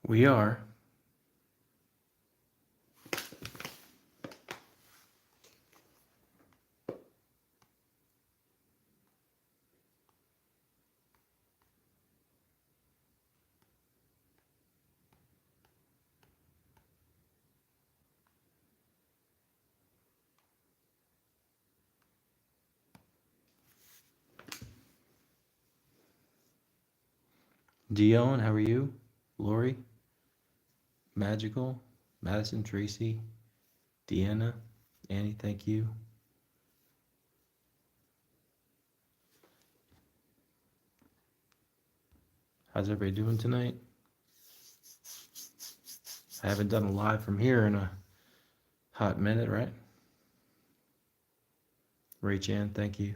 We are. Dion, how are you? Lori, Magical, Madison, Tracy, Deanna, Annie, thank you. How's everybody doing tonight? I haven't done a live from here in a hot minute, right? Ray Chan, thank you.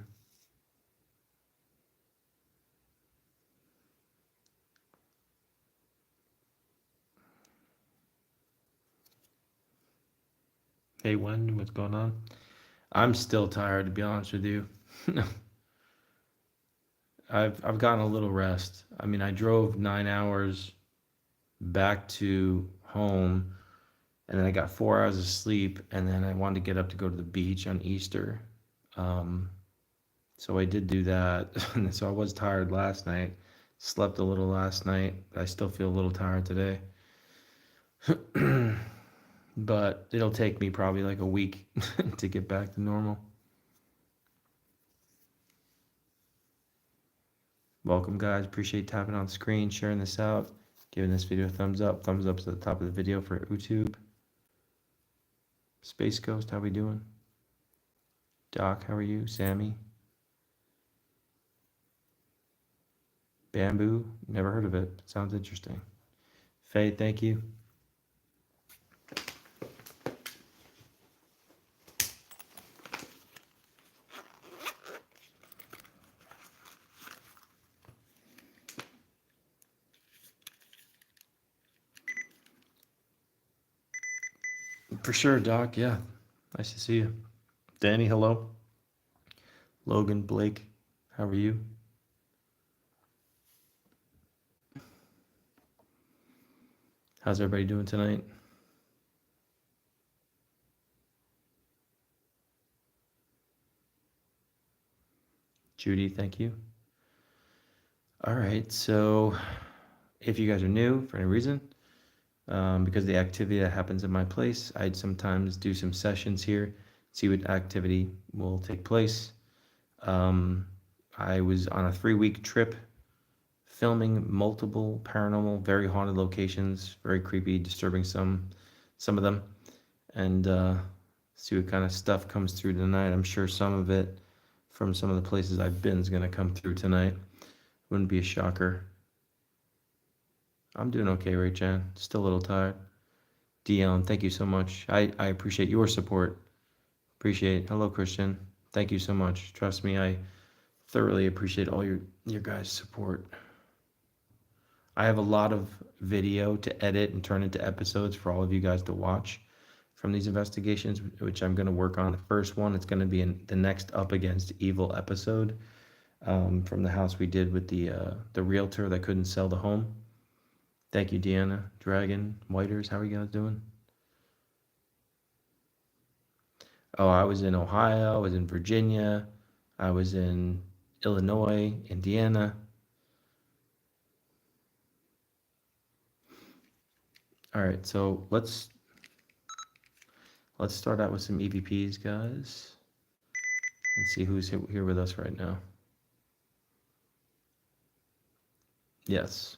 Hey, Wen, what's going on? I'm still tired, to be honest with you. I've gotten a little rest. I mean, I drove 9 hours back to home, and then I got 4 hours of sleep, and then I wanted to get up to go to the beach on Easter. So I did do that. So I was tired last night. Slept a little last night. I still feel a little tired today. But it'll take me probably like a week to get back to normal. Welcome, guys. Appreciate tapping on the screen, sharing this out, giving this video a thumbs up. Thumbs up to the top of the video for YouTube. Space Ghost, how we doing? Doc, how are you? Sammy? Bamboo, never heard of it. Sounds interesting. Faye, thank you. For sure, Doc. Yeah. Nice to see you. Danny, hello. Logan, Blake, how are you? How's everybody doing tonight? Judy, thank you. All right, so if you guys are new for any reason, because of the activity that happens in my place, I'd sometimes do some sessions here, see what activity will take place. I was on a 3-week trip filming multiple paranormal, very haunted locations, very creepy, disturbing some of them, and see what kind of stuff comes through tonight. I'm sure some of it from some of the places I've been is going to come through tonight. Wouldn't be a shocker. I'm doing okay, Ray Chan. Still a little tired. Dion, thank you so much. I appreciate your support. Appreciate it. Hello, Christian. Thank you so much. Trust me, I thoroughly appreciate all your guys' support. I have a lot of video to edit and turn into episodes for all of you guys to watch from these investigations, which I'm going to work on. The first one, it's going to be in the next Up Against Evil episode, from the house we did with the realtor that couldn't sell the home. Thank you, Deanna, Dragon, Whiters. How are you guys doing? Oh, I was in Ohio. I was in Virginia. I was in Illinois, Indiana. All right, so let's start out with some EVPs, guys, and see who's here with us right now. Yes.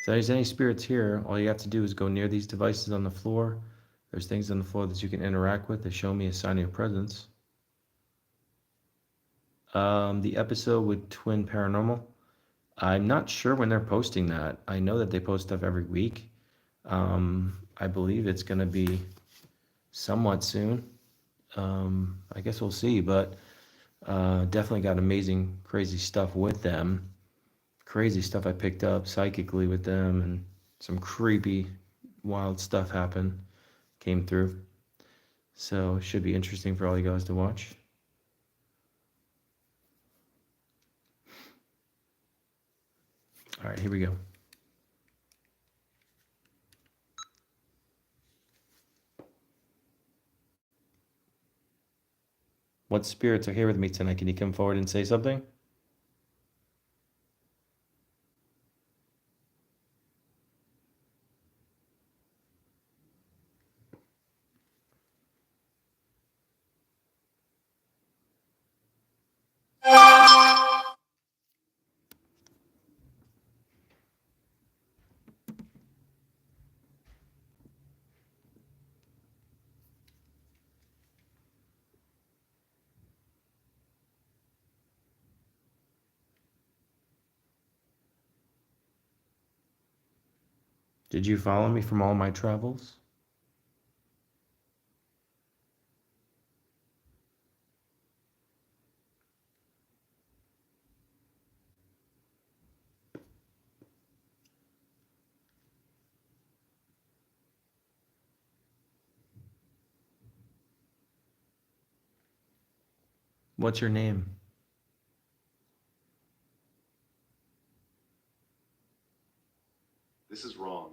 If there's any spirits here, all you have to do is go near these devices on the floor. There's things on the floor that you can interact with. They show me a sign of your presence. The episode with Twin Paranormal, I'm not sure when they're posting that. I know that they post stuff every week. I believe it's going to be somewhat soon. I guess we'll see, but definitely got amazing, crazy stuff with them. Crazy stuff I picked up psychically with them, and some creepy, wild stuff came through. So it should be interesting for all you guys to watch. All right, here we go. What spirits are here with me tonight? Can you come forward and say something? Did you follow me from all my travels? What's your name? This is wrong.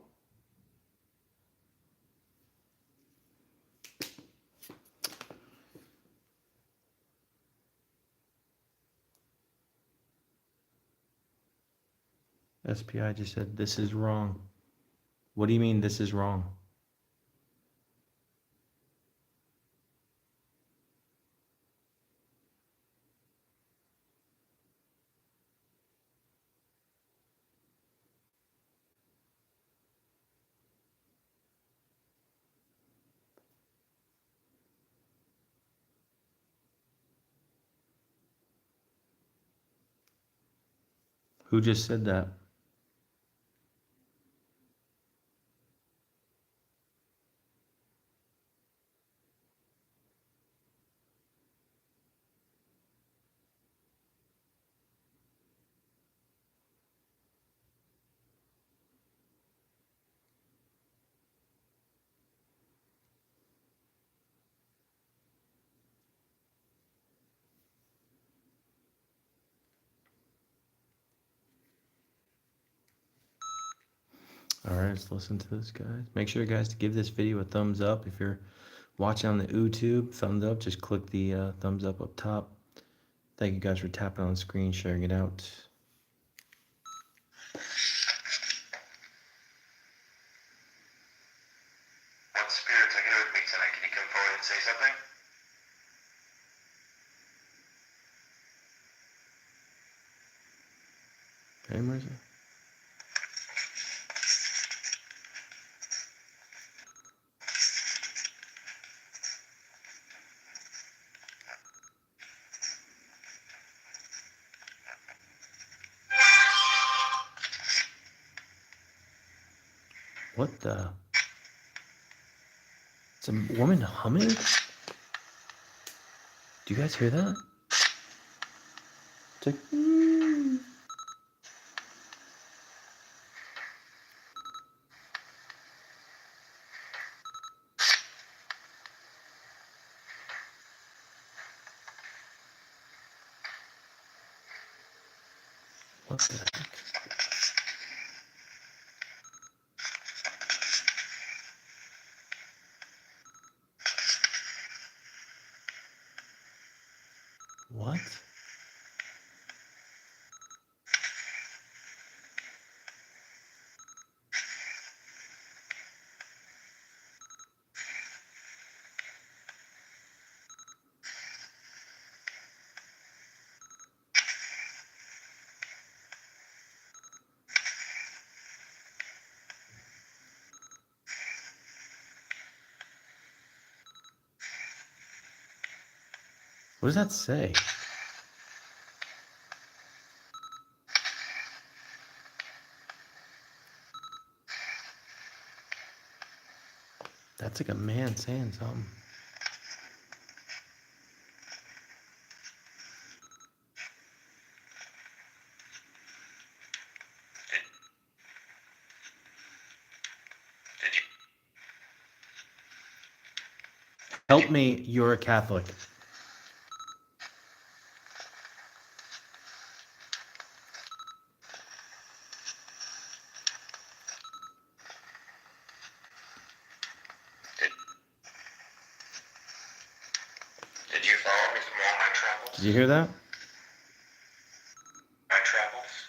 SPI just said, this is wrong. What do you mean this is wrong? Who just said that? All right, let's listen to this, guys. Make sure, guys, to give this video a thumbs up. If you're watching on the YouTube, thumbs up. Just click the thumbs up top. Thank you guys for tapping on the screen, sharing it out. What spirits are here with me tonight? Can you come forward and say something? Hey, Marissa. What the? It's a woman humming? Do you guys hear that? It's like, what the heck? What? What does that say? That's like a man saying something. Did you? Help me, you're a Catholic. Did you hear that? My travels.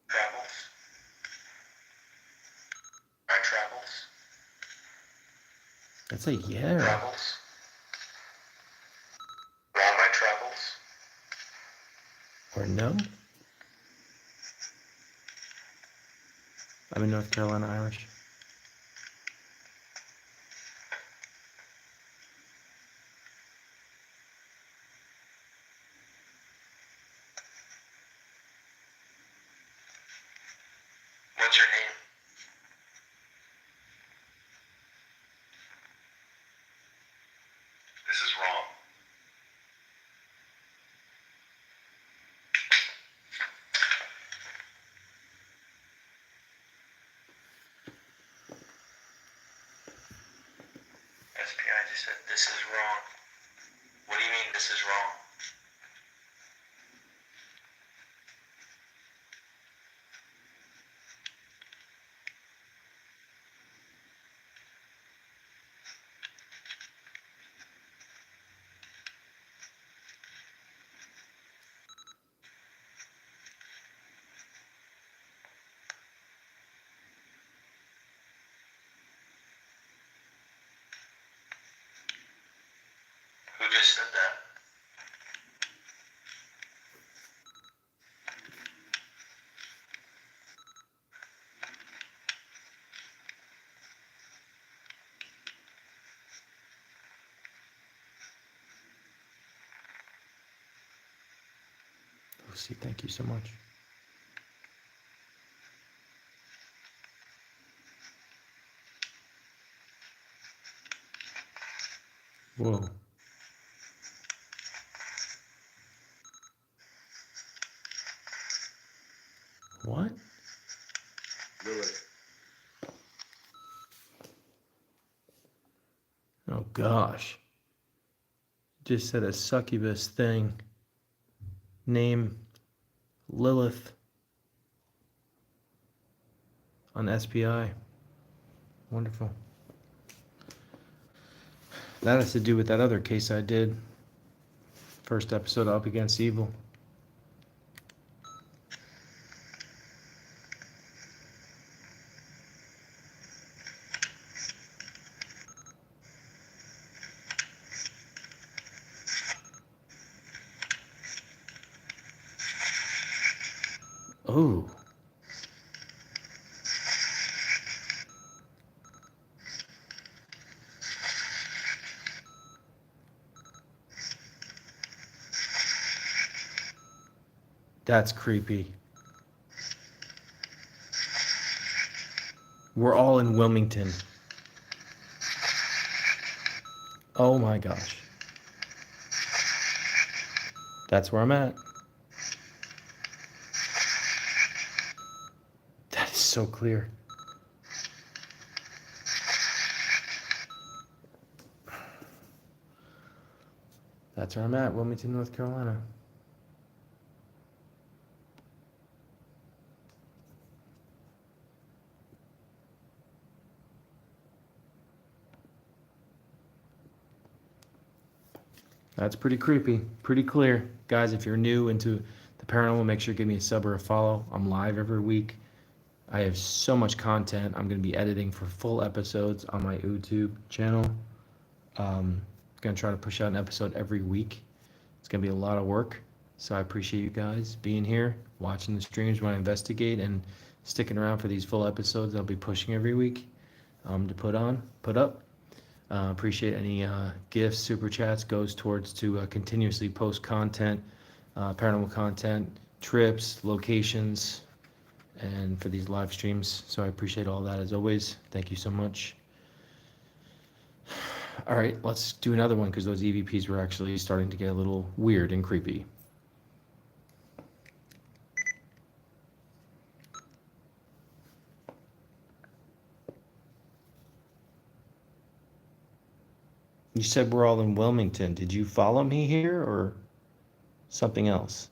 Travels. My travels. That's a yeah. Travels. Around my travels. Or no? I'm in North Carolina Irish. What's your name? This is wrong. SPI just said this is wrong. What do you mean this is wrong? Who just said that? Lucy, thank you so much. Whoa. What? Lilith. Oh gosh. Just said a succubus thing. Name Lilith on SPI. Wonderful. That has to do with that other case I did. First episode, Up Against Evil. Oh. That's creepy. We're all in Wilmington. Oh my gosh. That's where I'm at. That is so clear. That's where I'm at, Wilmington, North Carolina. That's pretty creepy, pretty clear. Guys, if you're new into the paranormal, make sure you give me a sub or a follow. I'm live every week. I have so much content. I'm going to be editing for full episodes on my YouTube channel. Going to try to push out an episode every week. It's going to be a lot of work. So I appreciate you guys being here, watching the streams when I investigate, and sticking around for these full episodes I'll be pushing every week to put up. Appreciate any gifts, super chats, goes towards to continuously post content, paranormal content, trips, locations, and for these live streams. So I appreciate all that as always. Thank you so much. All right, let's do another one because those EVPs were actually starting to get a little weird and creepy. You said we're all in Wilmington. Did you follow me here or something else?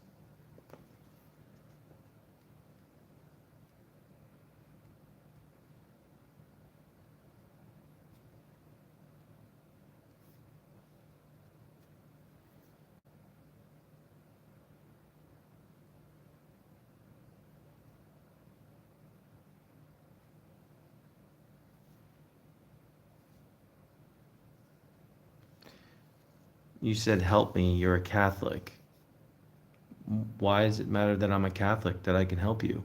You said, help me, you're a Catholic. Why does it matter that I'm a Catholic, that I can help you?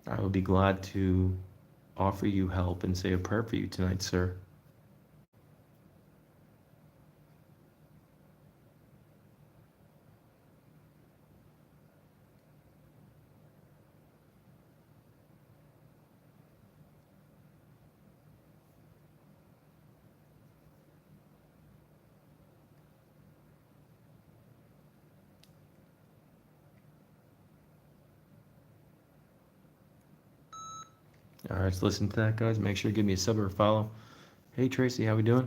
I would be glad to offer you help and say a prayer for you tonight, sir. All right, let's listen to that, guys. Make sure to give me a sub or a follow. Hey, Tracy, how we doing?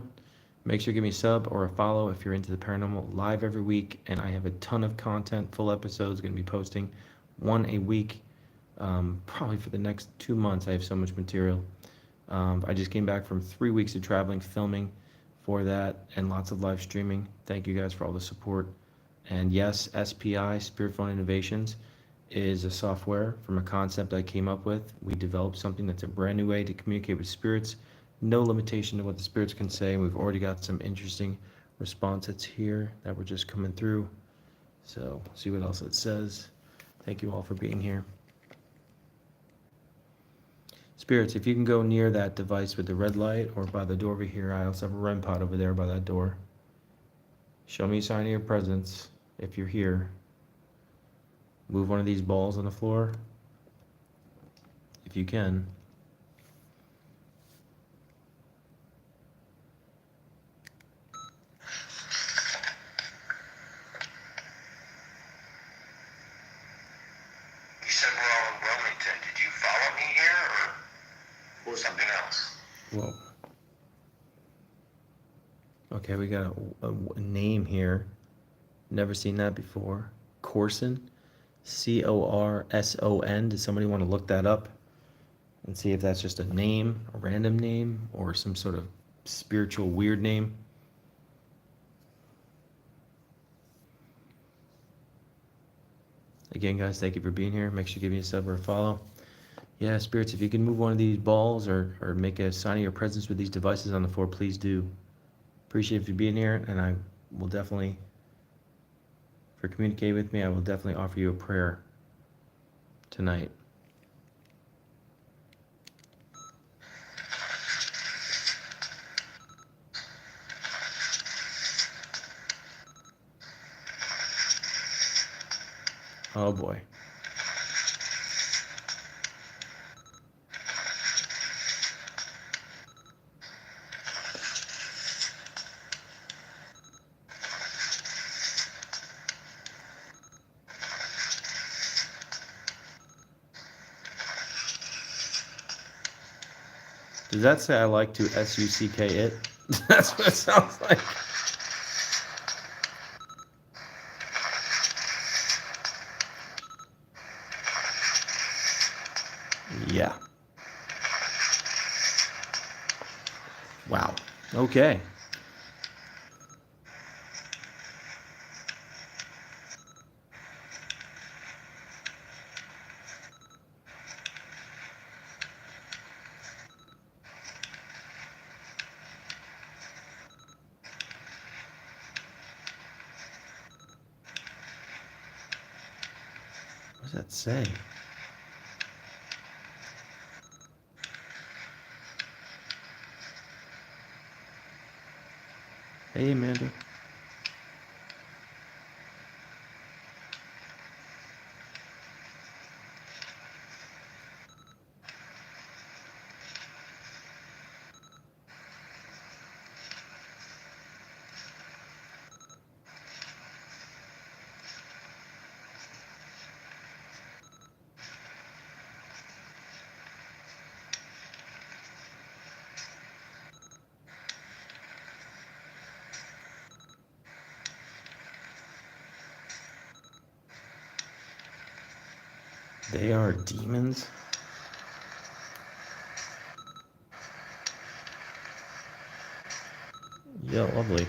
Make sure to give me a sub or a follow if you're into the paranormal, live every week, and I have a ton of content, full episodes, going to be posting one a week, probably for the next 2 months. I have so much material. I just came back from 3 weeks of traveling, filming for that, and lots of live streaming. Thank you guys for all the support. And yes, SPI, Spirit Phone Innovations, is a software from a concept I came up with. We developed something that's a brand new way to communicate with spirits. No limitation to what the spirits can say. We've already got some interesting responses here that were just coming through. So, see what else it says. Thank you all for being here. Spirits, if you can go near that device with the red light or by the door over here, I also have a REM pod over there by that door. Show me a sign of your presence if you're here. Move one of these balls on the floor if you can. You said we're all in Wilmington. Did you follow me here or something else? Whoa. Okay, we got a name here. Never seen that before. Corson. Corson. Does somebody want to look that up and see if that's just a name, a random name, or some sort of spiritual weird name? Again, guys, thank you for being here. Make sure you give me a sub or a follow. Yeah, spirits, if you can move one of these balls or make a sign of your presence with these devices on the floor, please do. Appreciate you being here, and I will definitely, for communicating with me, I will definitely offer you a prayer tonight. Oh boy. Does that say I like to SUCK it? That's what it sounds like. Yeah. Wow. Okay. What does that say? Hey, Amanda. They are demons? Yeah, lovely.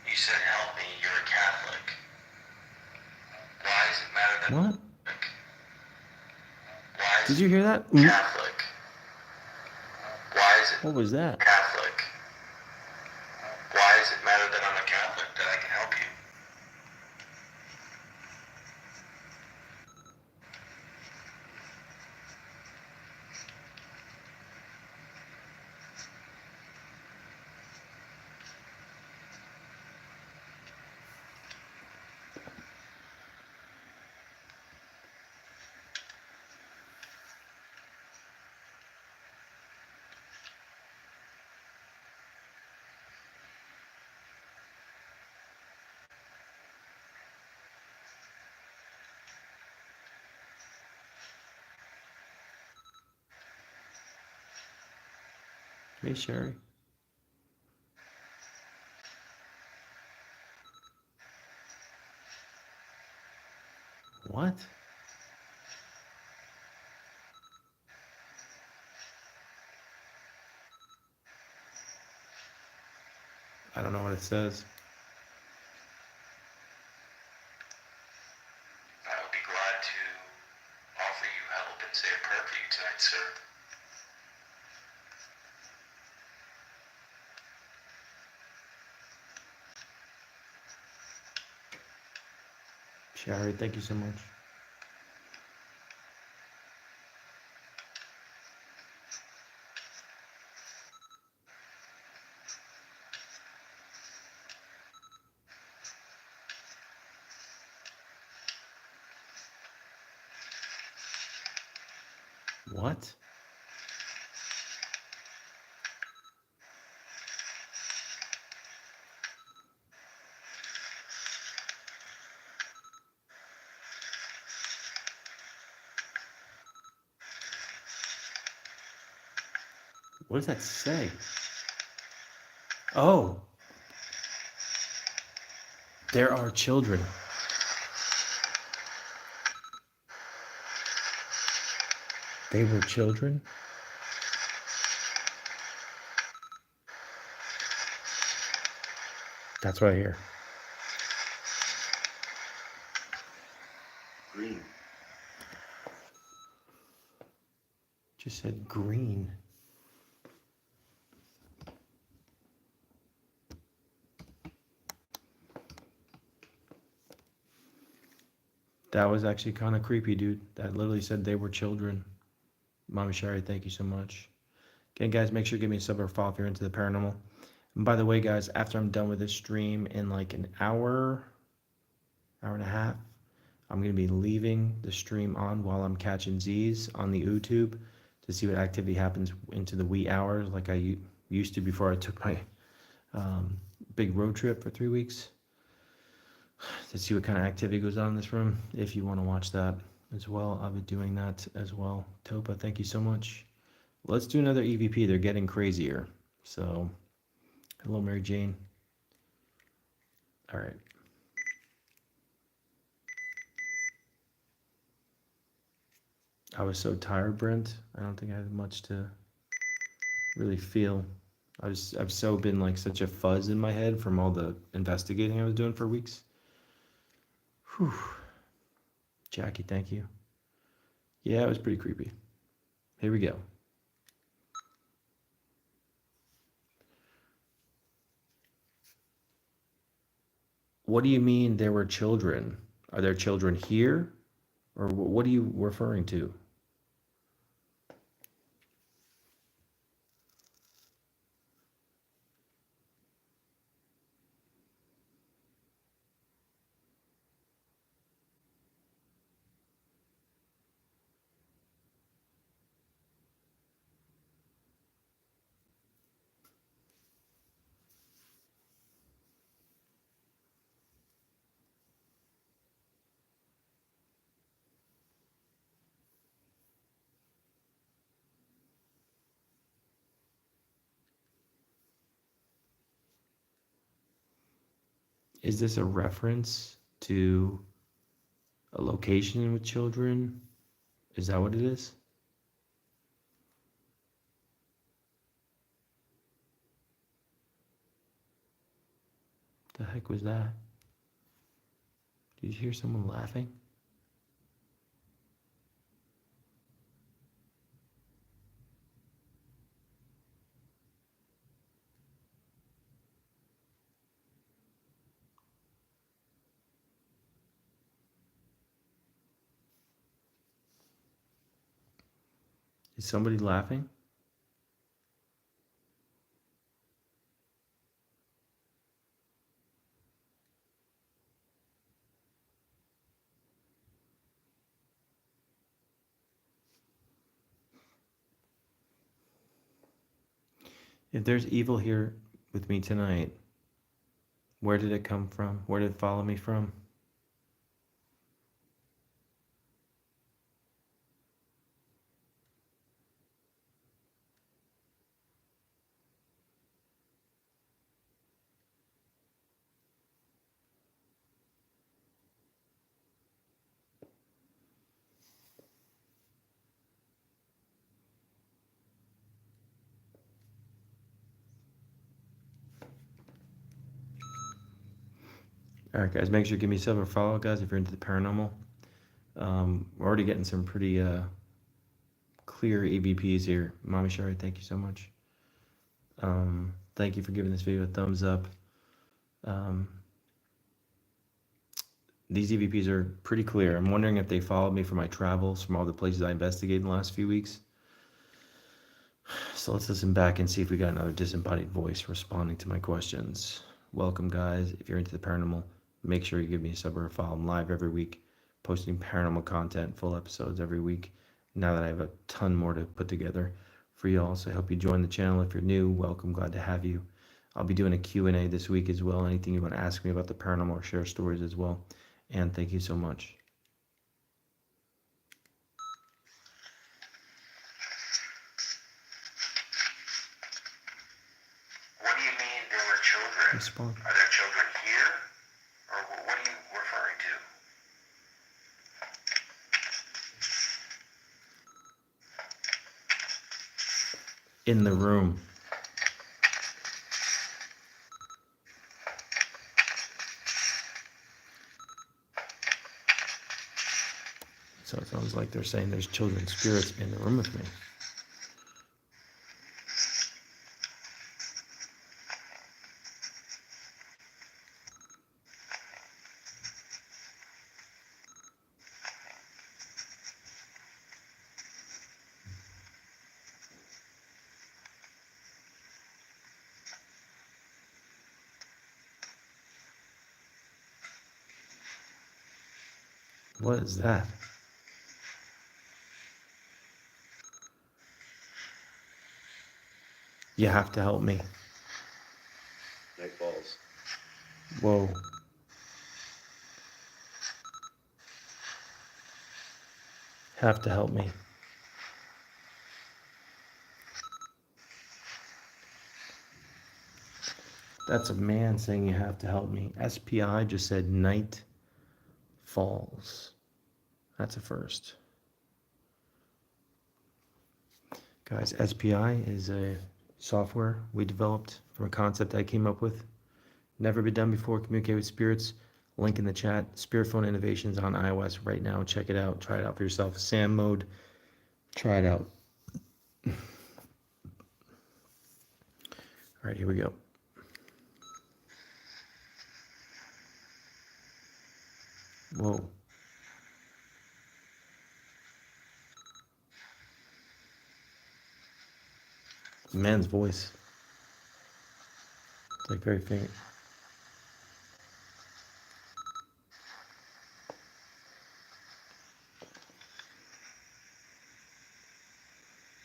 You said help me, you're a Catholic. Why does it matter that What? Why Did is you hear that? Catholic? Why is it What was that? Catholic? Why does it matter that I'm a Catholic, that I can help you? Hey, Sherry. What? I don't know what it says. I would be glad to offer you help and say a prayer for you tonight, sir. Sherry, thank you so much. What? What does that say? Oh, there are children. They were children? That's what I hear. Green. Just said green. That was actually kind of creepy, dude. That literally said they were children. Mama Sherry, thank you so much. Again, guys, make sure to give me a sub or follow if you're into the paranormal. And by the way, guys, after I'm done with this stream in like an hour, hour and a half, I'm going to be leaving the stream on while I'm catching Z's on the YouTube to see what activity happens into the wee hours like I used to before I took my big road trip for 3 weeks to see what kind of activity goes on in this room. If you want to watch that as well, I'll be doing that as well. Topa, thank you so much. Let's do another EVP. They're getting crazier. So, hello, Mary Jane. All right. I was so tired, Brent. I don't think I had much to really feel. I've so been like such a fuzz in my head from all the investigating I was doing for weeks. Whew. Jackie, thank you. Yeah, it was pretty creepy. Here we go. What do you mean there were children? Are there children here? Or what are you referring to? Is this a reference to a location with children? Is that what it is? The heck was that? Did you hear someone laughing? Is somebody laughing? If there's evil here with me tonight, where did it come from? Where did it follow me from? All right, guys, make sure to give me sub or follow, guys, if you're into the paranormal. We're already getting some pretty clear EVPs here. Mommy Shari, thank you so much. Thank you for giving this video a thumbs up. These EVPs are pretty clear. I'm wondering if they followed me for my travels from all the places I investigated in the last few weeks. So let's listen back and see if we got another disembodied voice responding to my questions. Welcome, guys. If you're into the paranormal, make sure you give me a sub or a follow. I'm live every week, posting paranormal content, full episodes every week. Now that I have a ton more to put together for y'all, so I hope you join the channel. If you're new, welcome. Glad to have you. I'll be doing a Q&A this week as well. Anything you want to ask me about the paranormal or share stories as well. And thank you so much. What do you mean there were children? Respond. Are there children here? Or what are you referring to? In the room. So it sounds like they're saying there's children's spirits in the room with me. What is that? You have to help me. Night Falls. Whoa. Have to help me. That's a man saying you have to help me. SPI just said Night Falls. That's a first. Guys, SPI is a software we developed from a concept I came up with. Never been done before. Communicate with spirits. Link in the chat. Spirit Phone Innovations on iOS right now. Check it out. Try it out for yourself. SAM mode. Try it out. All right, here we go. Whoa. Man's voice. It's like very faint.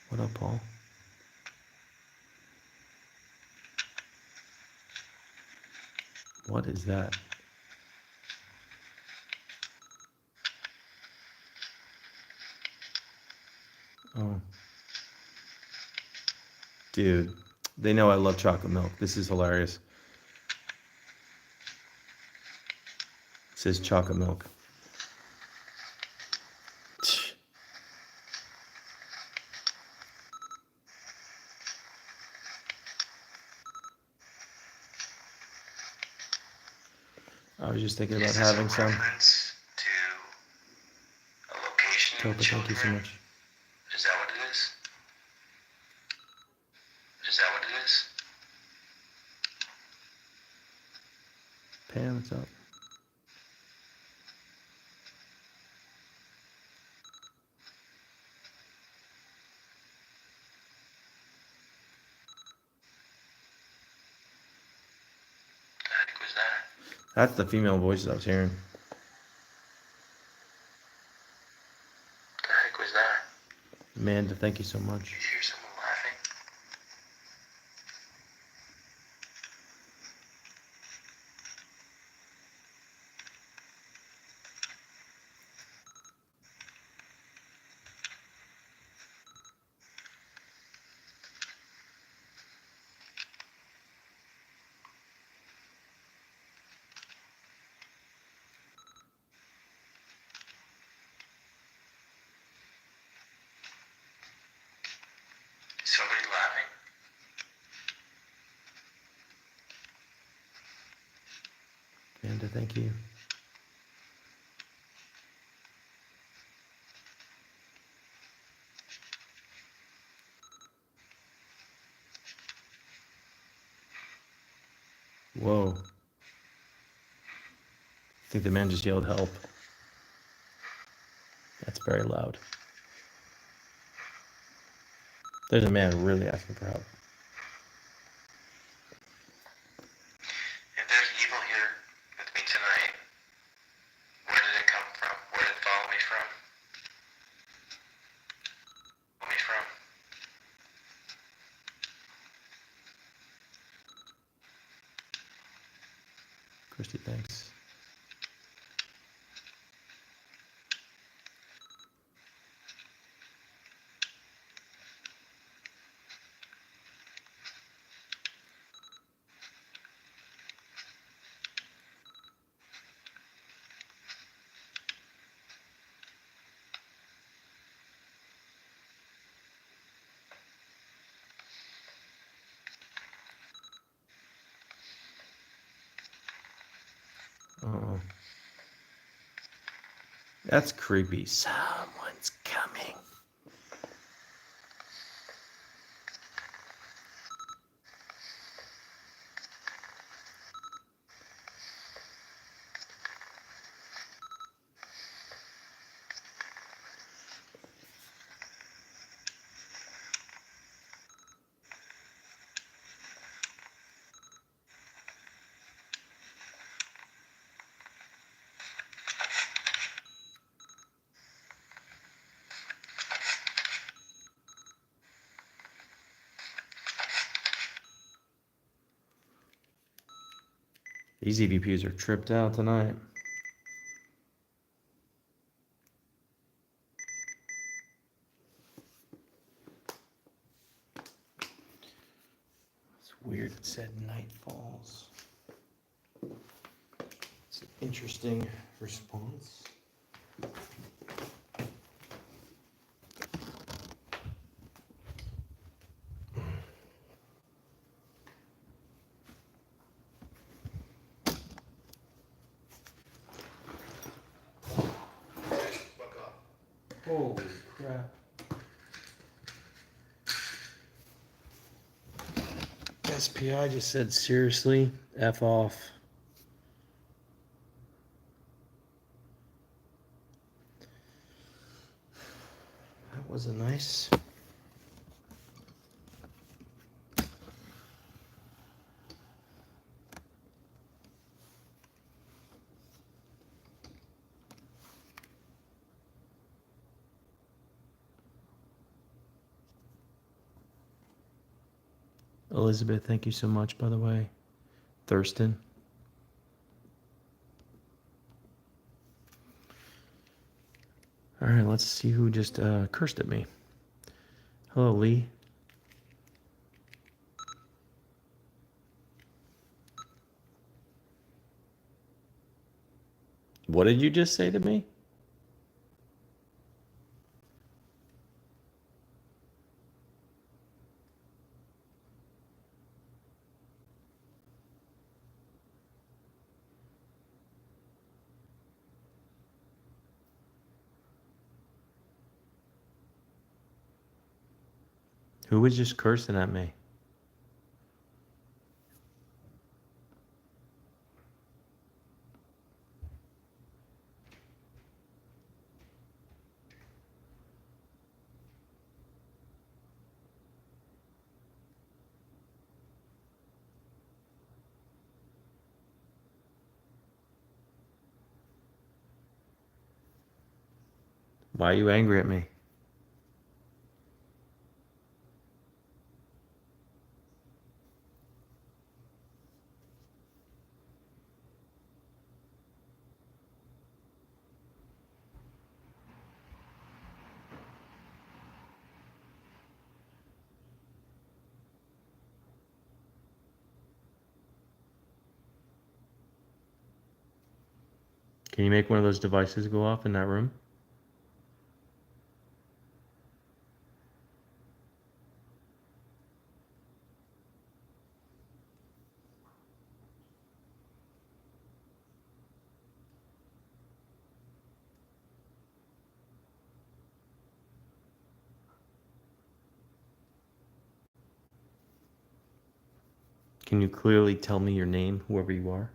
What up, Paul? What is that? Oh. Dude, they know I love chocolate milk. This is hilarious. says chocolate milk. I was just thinking about Is this having a some. reference to a location in Topa, the thank you so children? much. Is that what it is? Is that what it is? Pam, what's up? The heck was that? That's the female voices I was hearing. The heck was that? Amanda, thank you so Did much. you hear someone laughing? Is somebody laughing? Amanda, thank you. Whoa. I think the man just yelled help. That's very loud. There's a man really asking for help. If there's evil here with me tonight, where did it come from? Where did it follow me from? Follow me from? Christy, thanks. Uh-oh. That's creepy. Someone's coming. These EVPs are tripped out tonight. It's weird it said night falls. It's an interesting response. Holy crap. SPI just said, seriously, F off. That was a nice. Elizabeth, thank you so much, by the way. Thurston. All right, let's see who just cursed at me. Hello, Lee. What did you just say to me? Who was just cursing at me? Why are you angry at me? Can you make one of those devices go off in that room? Can you clearly tell me your name, whoever you are?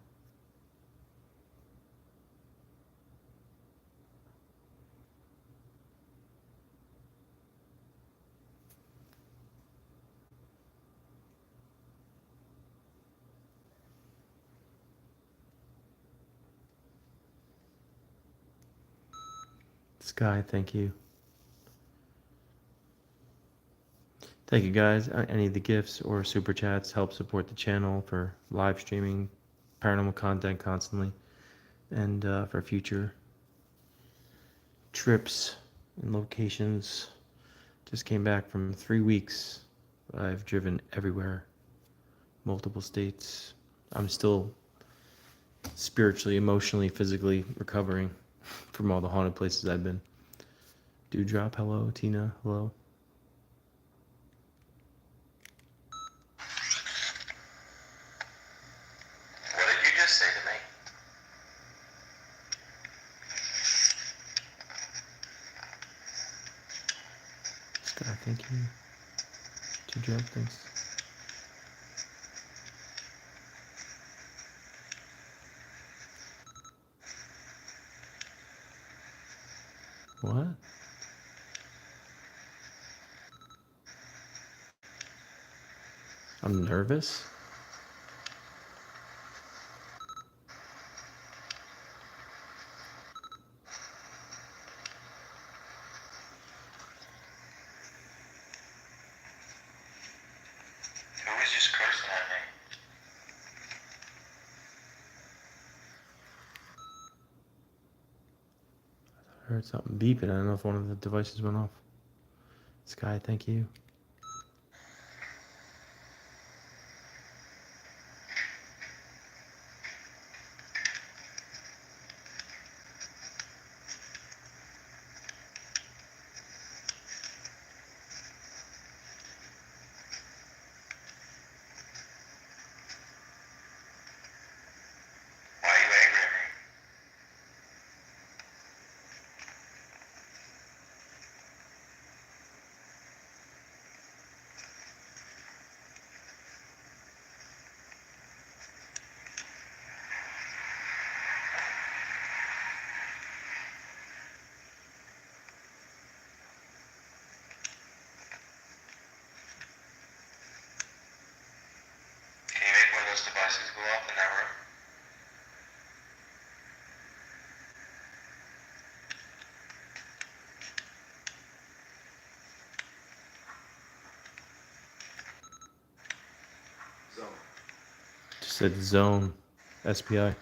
Sky, thank you. Thank you guys. Any of the gifts or super chats help support the channel for live streaming paranormal content constantly and for future trips and locations. Just came back from 3 weeks. I've driven everywhere, multiple states. I'm still spiritually, emotionally, physically recovering from all the haunted places I've been. Dewdrop, hello. Tina, hello. What did you just say to me? Scott, thank you. Dewdrop, thanks. What? I'm nervous? Who was just cursing at me? I heard something beeping. I don't know if one of the devices went off. Sky, thank you. Why are you angry at me? Can you make one of those devices go off in that room? Zone. Just said zone. SPI.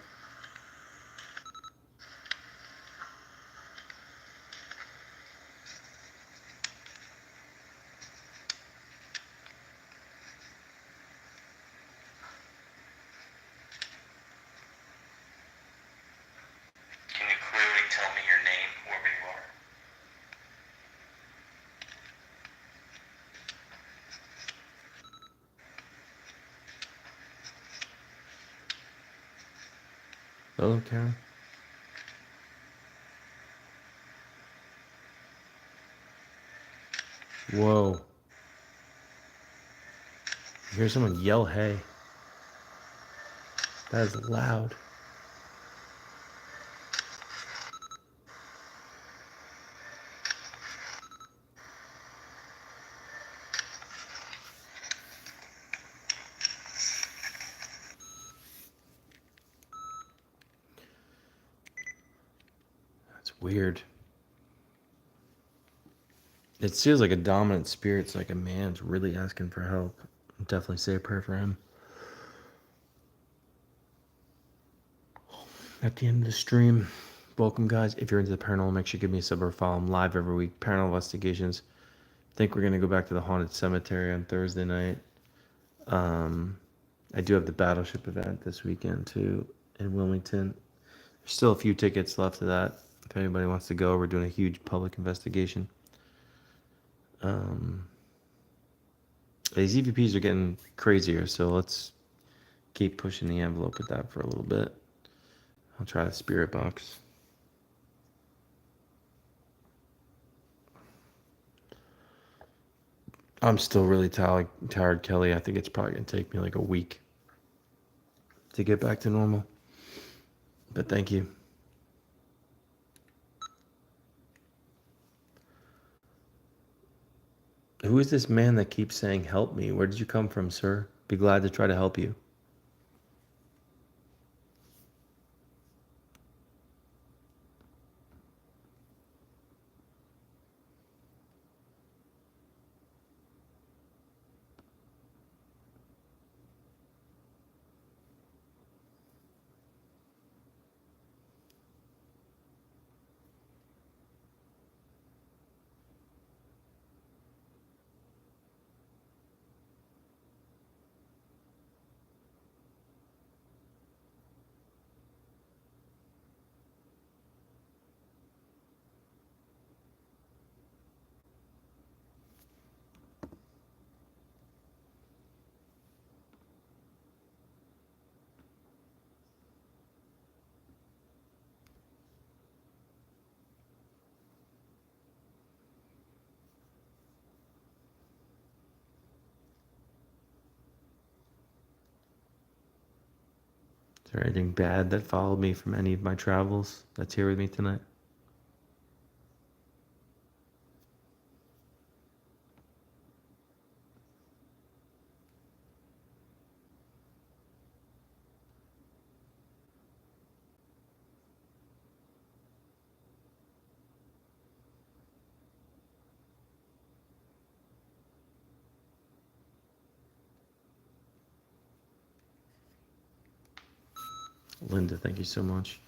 Can Hello, Karen. Whoa. You hear someone yell, hey. That is loud. That's weird. It feels like a dominant spirit's like a man's really asking for help. I'll definitely say a prayer for him. At the end of the stream, welcome guys. If you're into the paranormal, make sure you give me a sub or follow. I'm live every week. Paranormal investigations. I think we're gonna go back to the haunted cemetery on Thursday night. I do have the battleship event this weekend too in Wilmington. There's still a few tickets left of that. If anybody wants to go, we're doing a huge public investigation. These EVPs are getting crazier, so let's keep pushing the envelope with that for a little bit. I'll try the spirit box. I'm still really tired, Kelly. I think it's probably going to take me like a week to get back to normal. But thank you. Who is this man that keeps saying, help me? Where did you come from, sir? Be glad to try to help you. Is there anything bad that followed me from any of my travels that's here with me tonight? Linda, thank you so much.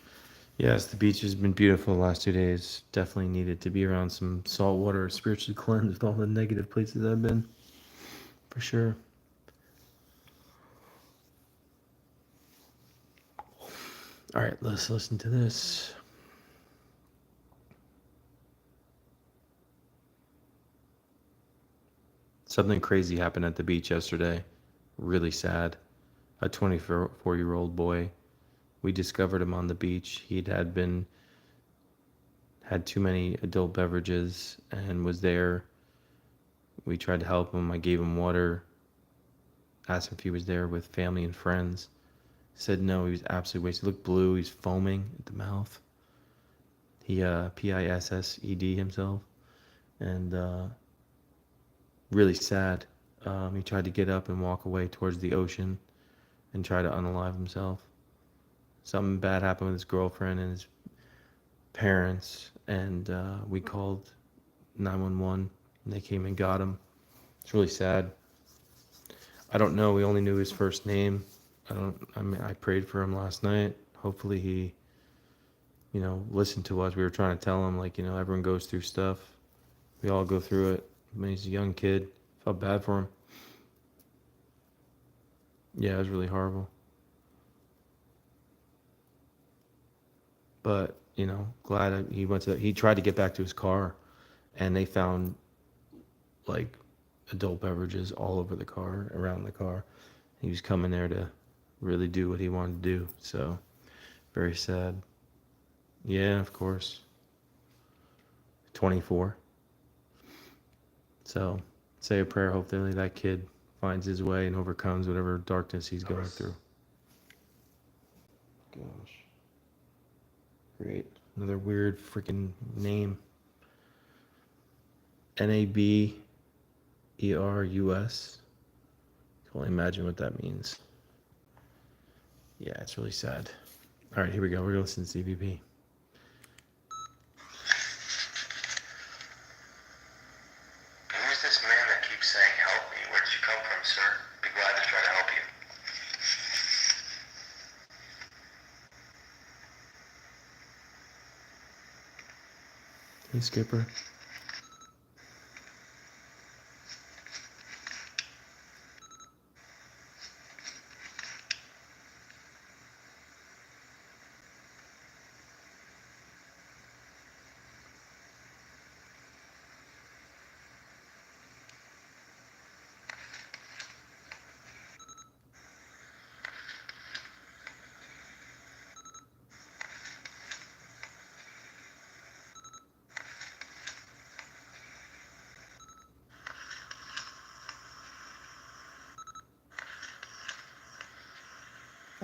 Yes, the beach has been beautiful the last 2 days. Definitely needed to be around some salt water, spiritually cleansed with all the negative places I've been. For sure. All right, let's listen to this. Something crazy happened at the beach yesterday. Really sad. A 24-year-old boy. We discovered him on the beach. Had too many adult beverages and was there. We tried to help him. I gave him water. Asked him if he was there with family and friends. Said no, he was absolutely wasted. He looked blue. He's foaming at the mouth. He PISSED himself. And really sad. He tried to get up and walk away towards the ocean and try to unalive himself. Something bad happened with his girlfriend and his parents, and we called 911, and they came and got him. It's really sad. I don't know. We only knew his first name. I prayed for him last night. Hopefully he, listened to us. We were trying to tell him, everyone goes through stuff. We all go through it. I mean, he's a young kid. Felt bad for him. Yeah, it was really horrible. But, glad he tried to get back to his car, and they found, adult beverages all over the car, around the car. He was coming there to really do what he wanted to do. So, Very sad. Yeah, of course. 24. So say a prayer. Hopefully that kid finds his way and overcomes whatever darkness he's going through. Gosh. Great. Another weird freaking name. Naberus. Can only imagine what that means. Yeah, it's really sad. All right, here we go. We're going to listen to CVP. Who's this man that keeps saying, help me? Where did you come from, sir? Be glad to try to help you. Hey, Skipper.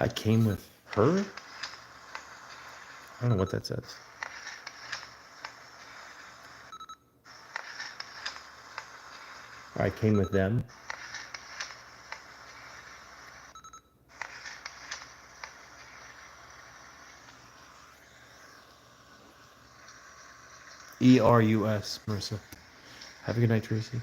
I came with her? I don't know what that says. I came with them. Erus, Marissa. Have a good night, Tracy.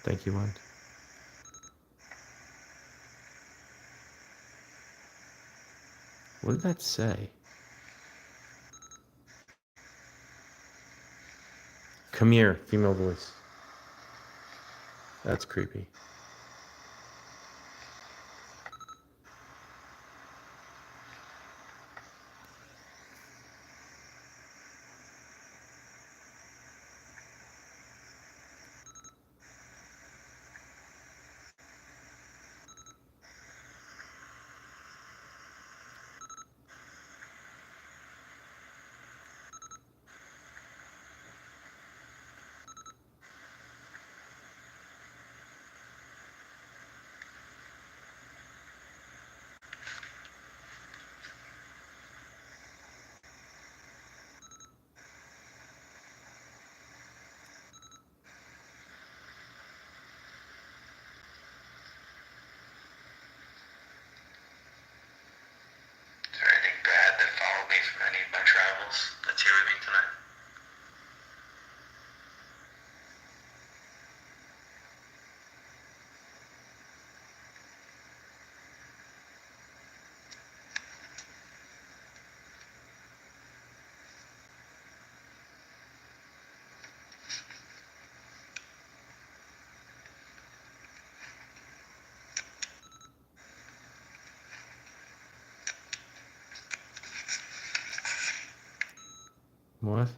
Thank you, Wand. What did that say? Come here, female voice. That's creepy. Is there anything bad that followed me from any of my travels that's here with me tonight? What?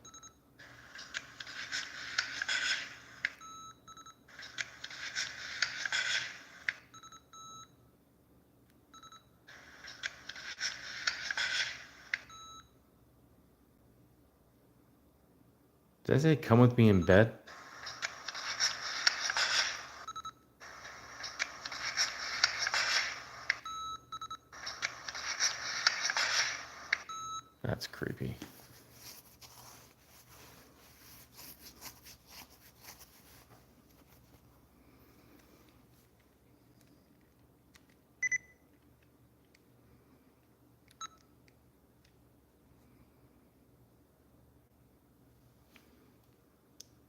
Did I say come with me in bed? That's creepy.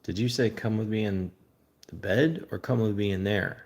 Did you say come with me in the bed or come with me in there?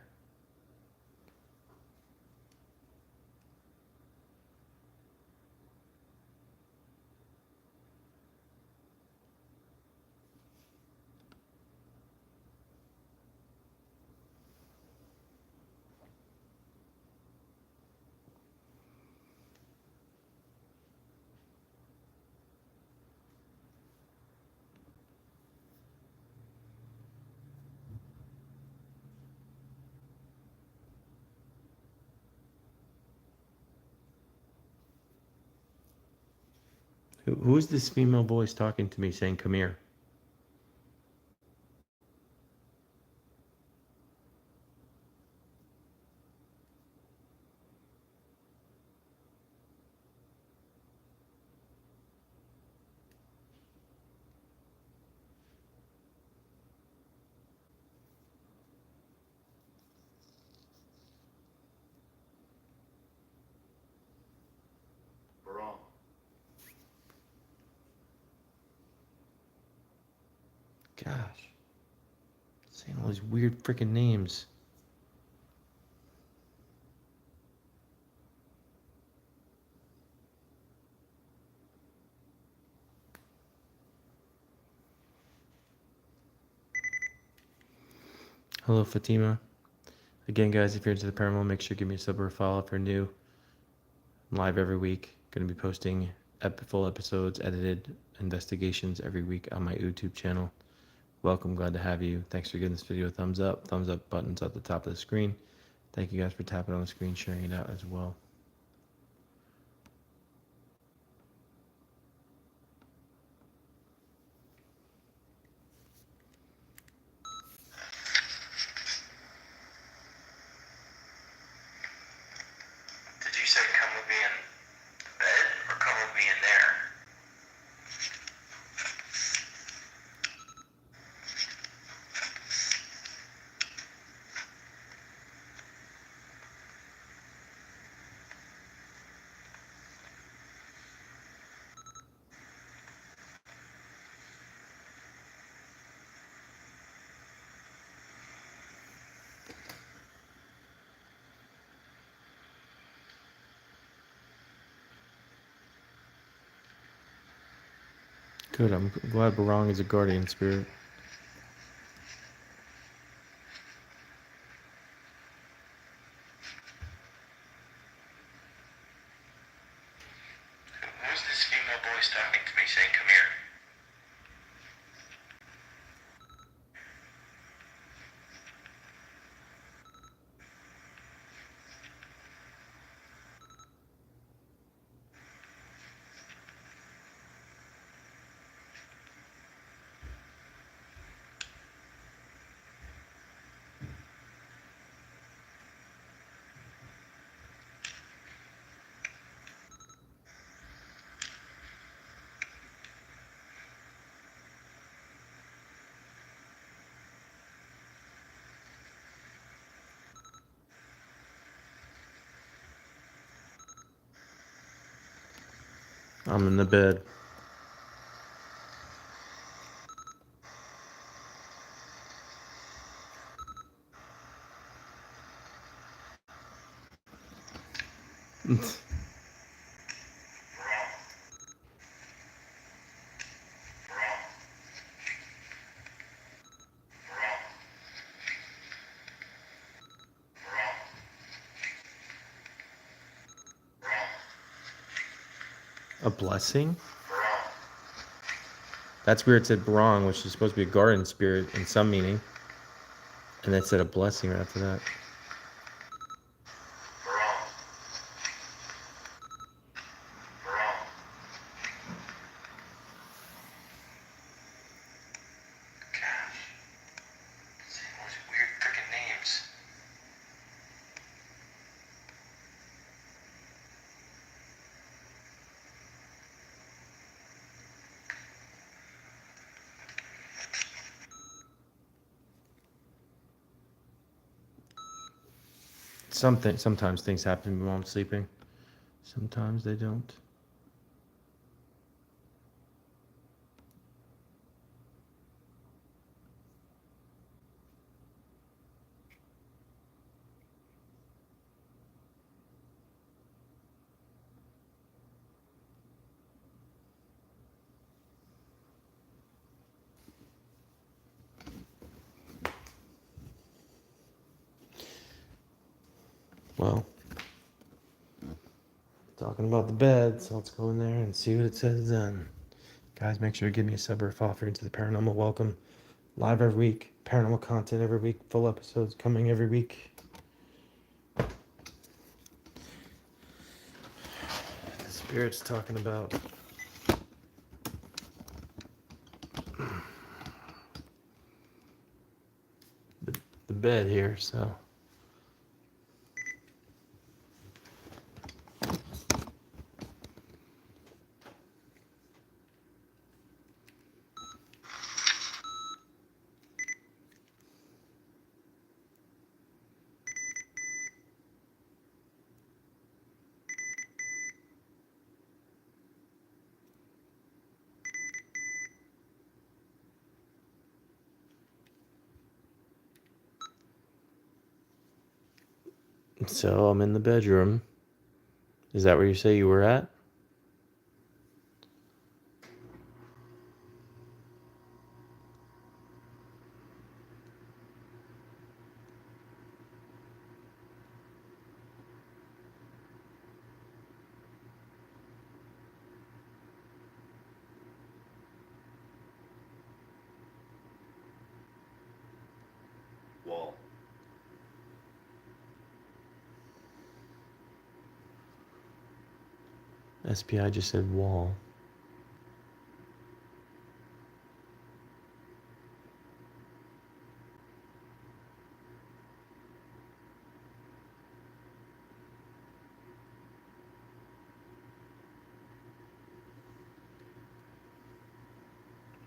Who is this female voice talking to me saying, come here? Wrong. Gosh. Saying all these weird freaking names. Hello, Fatima. Again, guys, if you're into the paranormal, make sure to give me a sub or a follow if you're new. I'm live every week. Going to be posting full episodes, edited investigations every week on my YouTube channel. Welcome, glad to have you. Thanks for giving this video a thumbs up. Thumbs up button's at the top of the screen. Thank you guys for tapping on the screen, sharing it out as well. Did you say come with me in bed or come with me in there? Good, I'm glad Barong is a guardian spirit. Who's this female voice talking to me saying come here? I'm in the bed. A blessing? That's weird. It said Barong, which is supposed to be a guardian spirit in some meaning. And it said a blessing right after that. Saying those weird freaking names. Sometimes things happen while I'm sleeping. Sometimes they don't. Well, talking about the bed, so let's go in there and see what it says then. Guys, make sure to give me a sub or a follow if you're into the paranormal. Welcome. Live every week. Paranormal content every week. Full episodes coming every week. The spirit's talking about bed here, so. So I'm in the bedroom. Is that where you say you were at? Wall. SPI just said wall.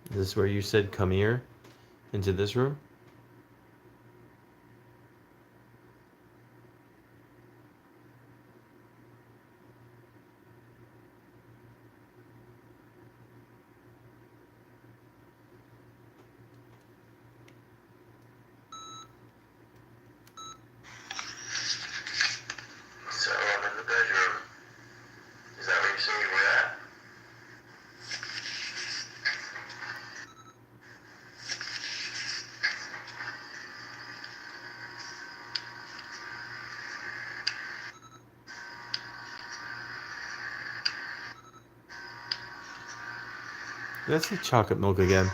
Is this where you said come here? Into this room? So I'm in the bedroom. Is that where you say you were at? That's the chocolate milk again.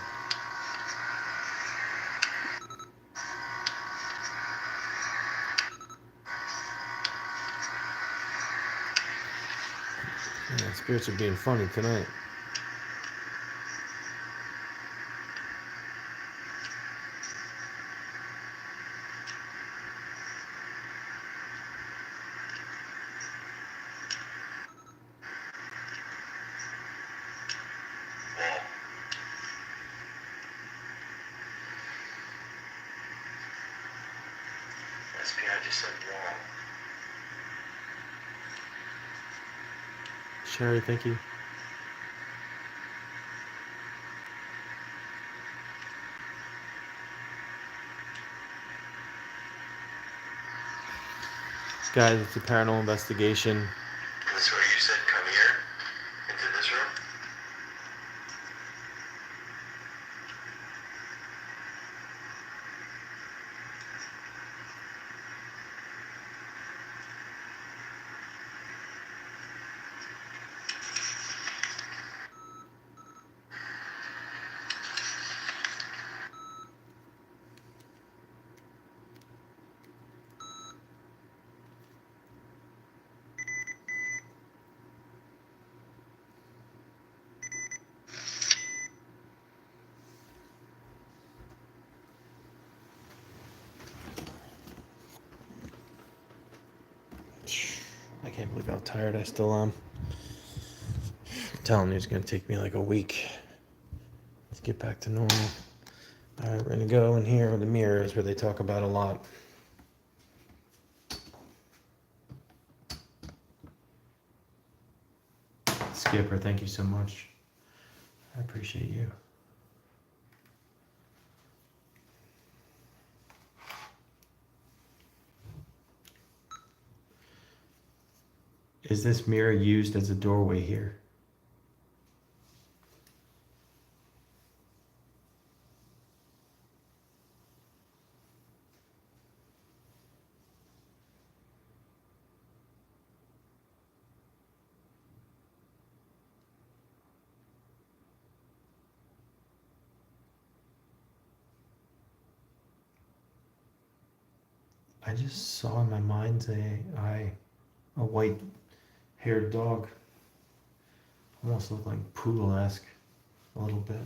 Yeah, spirits are being funny tonight. Wall. SPI just said wall. Sherry, thank you. Guys, it's a paranormal investigation. Is this where you said come here? Into this room? I can't believe how tired I still am. I'm telling you, it's gonna take me like a week to get back to normal. Alright, we're gonna go in here where the mirror is, where they talk about a lot. Skipper, thank you so much. I appreciate you. Is this mirror used as a doorway here? I just saw in my mind's eye a white-haired dog. Almost looked like poodle-esque a little bit.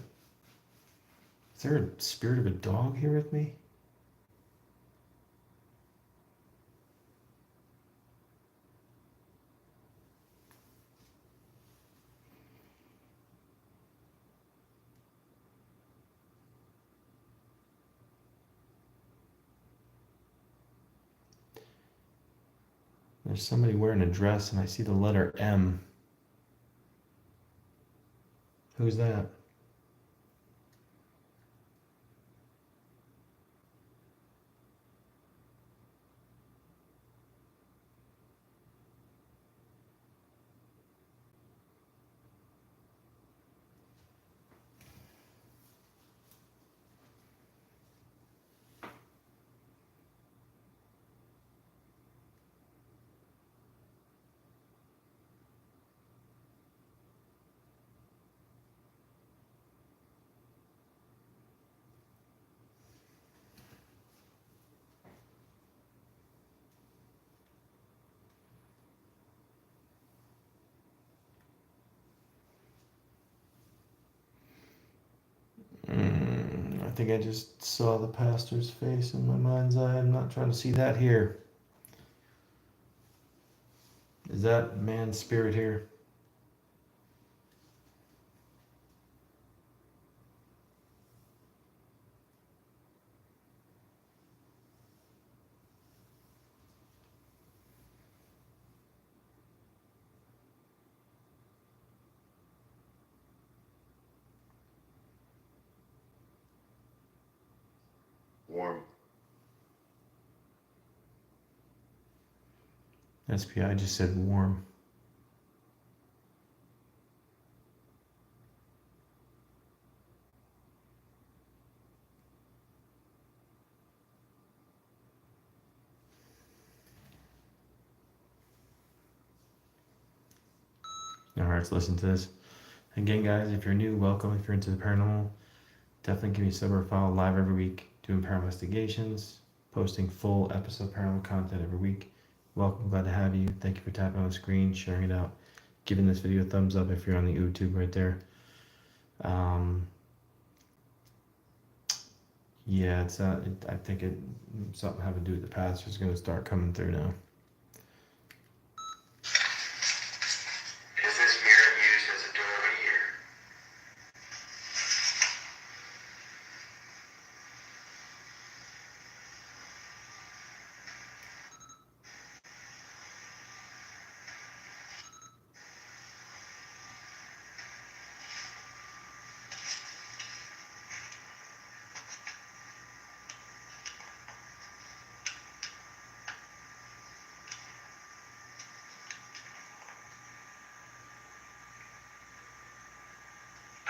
Is there a spirit of a dog here with me? There's somebody wearing a dress, and I see the letter M. Who's that? I think I just saw the pastor's face in my mind's eye. I'm not trying to see that here. Is that man's spirit here? Warm. SPI just said warm. Alright, let's listen to this. Again, guys, if you're new, welcome. If you're into the paranormal, definitely give me a sub or follow. Live every week, doing paranormal investigations, posting full episode paranormal content every week. Welcome, glad to have you. Thank you for tapping on the screen, sharing it out, giving this video a thumbs up if you're on the YouTube right there. Yeah, I think something having to do with the pastor's going to start coming through now. Is this mirror used as a doorway here?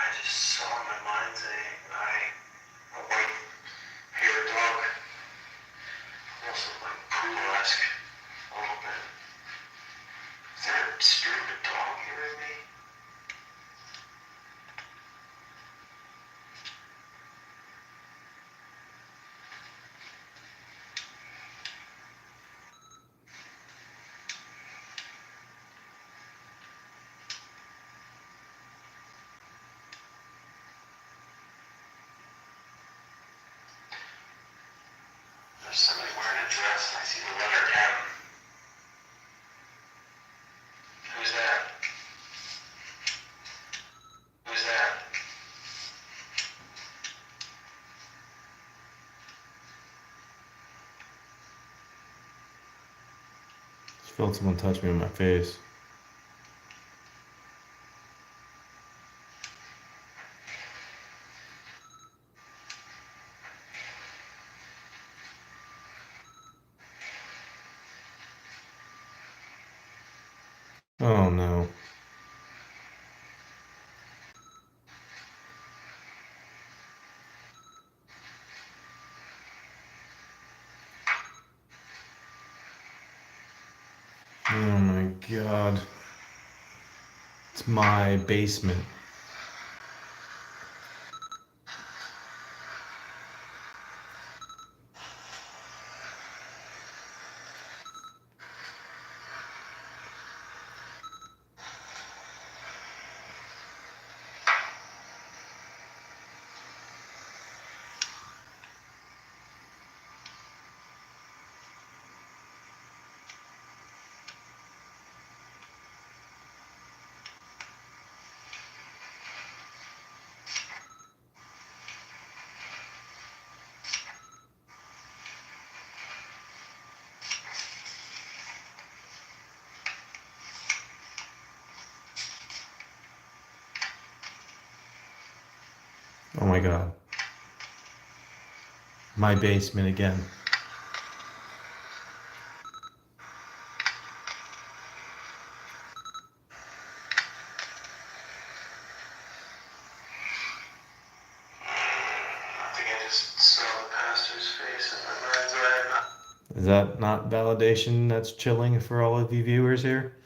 I just saw in my mind's eye a white haired dog. Also like poodle-esque a little bit. Is there a spirit of a dog here in me? There's somebody wearing a dress and I see the letter M. Who's that? Who's that? Just felt someone touch me on my face. Oh no. Oh my god. It's my basement. Oh my God. My basement again. I think I just saw the pastor's face in my mind's eye. Is that not validation that's chilling for all of you viewers here?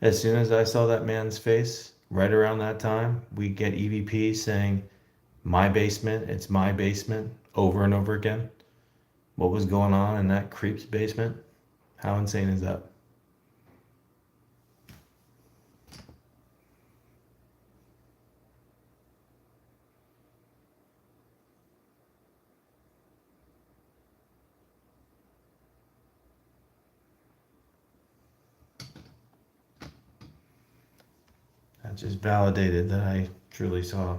As soon as I saw that man's face, right around that time, we get EVP saying, my basement, it's my basement, over and over again. What was going on in that creep's basement? How insane is that? That just validated that I truly saw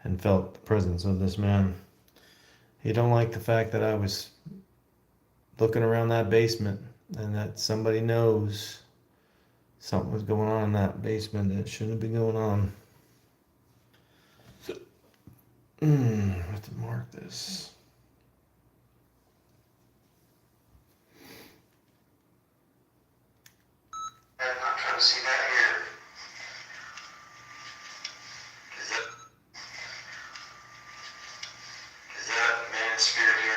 and felt the presence of this man. He don't like the fact that I was looking around that basement and that somebody knows something was going on in that basement that shouldn't be going on. I have to mark this. I'm not trying to see that here. Is that man's spirit here?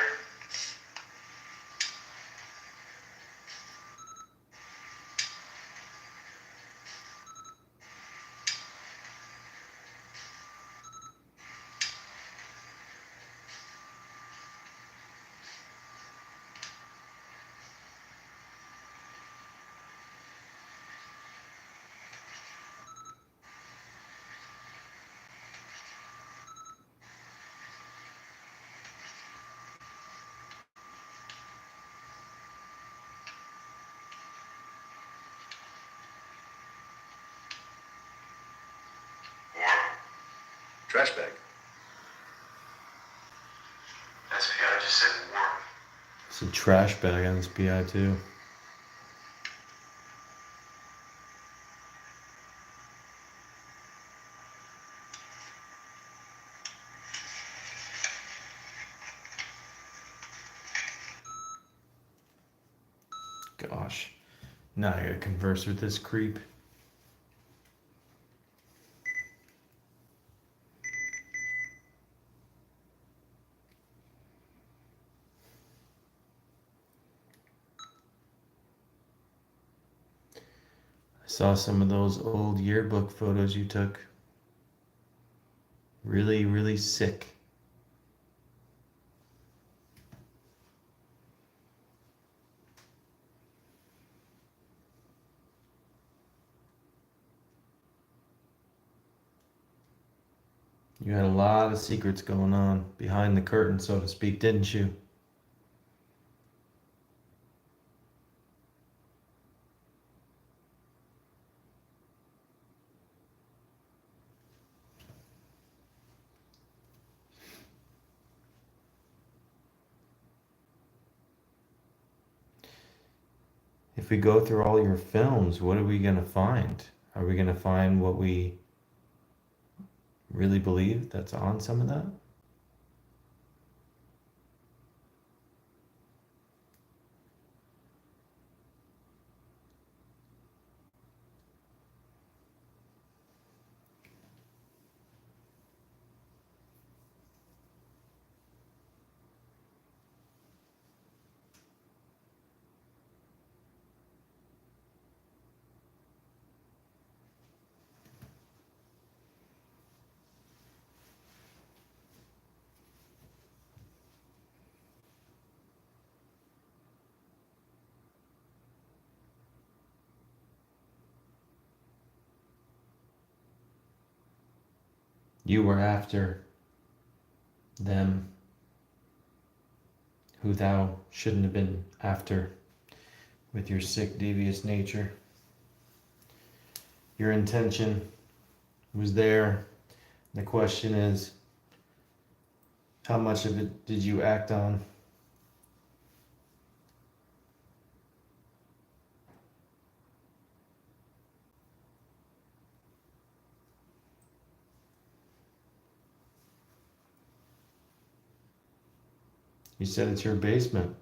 Trash bag. SPI just said warm. It's a trash bag on this PI too. Gosh. Now I gotta converse with this creep. I saw some of those old yearbook photos you took. Really, really sick. You had a lot of secrets going on behind the curtain, so to speak, didn't you? If we go through all your films, what are we going to find? Are we going to find what we really believe that's on some of that? You were after them who thou shouldn't have been after with your sick, devious nature. Your intention was there. The question is, how much of it did you act on? You said it's your basement.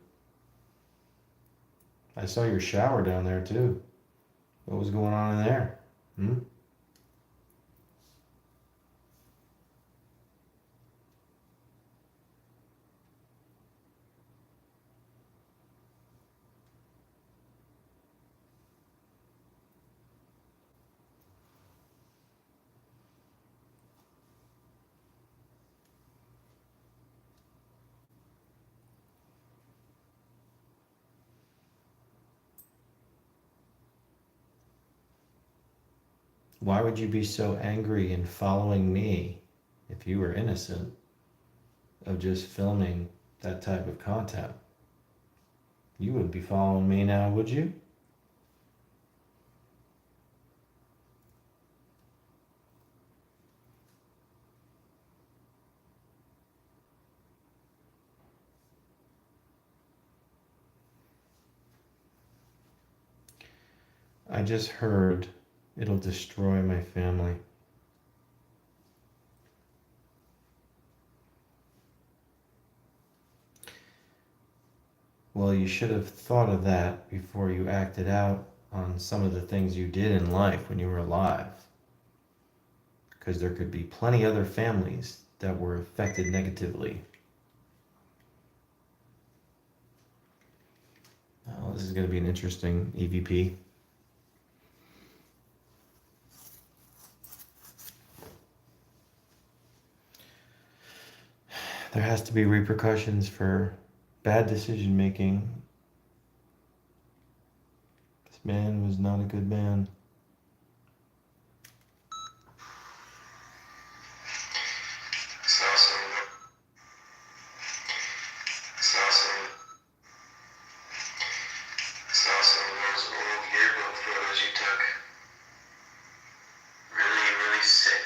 I saw your shower down there too. What was going on in there? Hmm? Why would you be so angry and following me if you were innocent of just filming that type of content? You wouldn't be following me now, would you? I just heard it'll destroy my family. Well, you should have thought of that before you acted out on some of the things you did in life when you were alive. Because there could be plenty other families that were affected negatively. Oh, this is going to be an interesting EVP. There has to be repercussions for bad decision making. This man was not a good man. I saw some, I saw some, I saw some of those old yearbook photos you took. Really, really sick.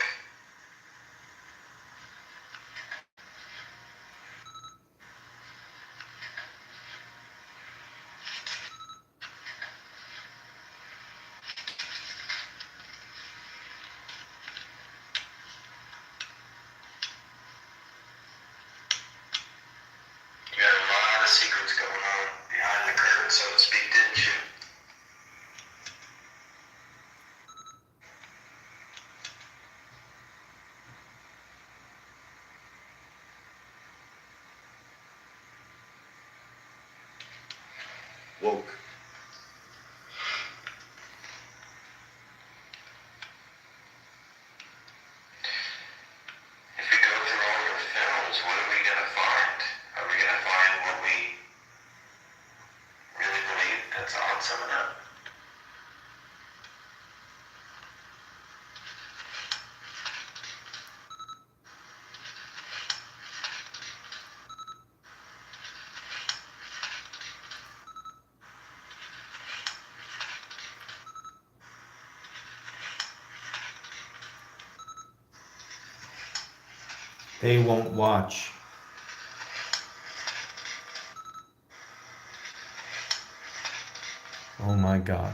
You had a lot of secrets going on behind the curtain, so to speak, didn't you? Woke. If we go through all your films, what are we gonna find? Are we gonna find what we really believe that's on some of them? They won't watch. Oh my God.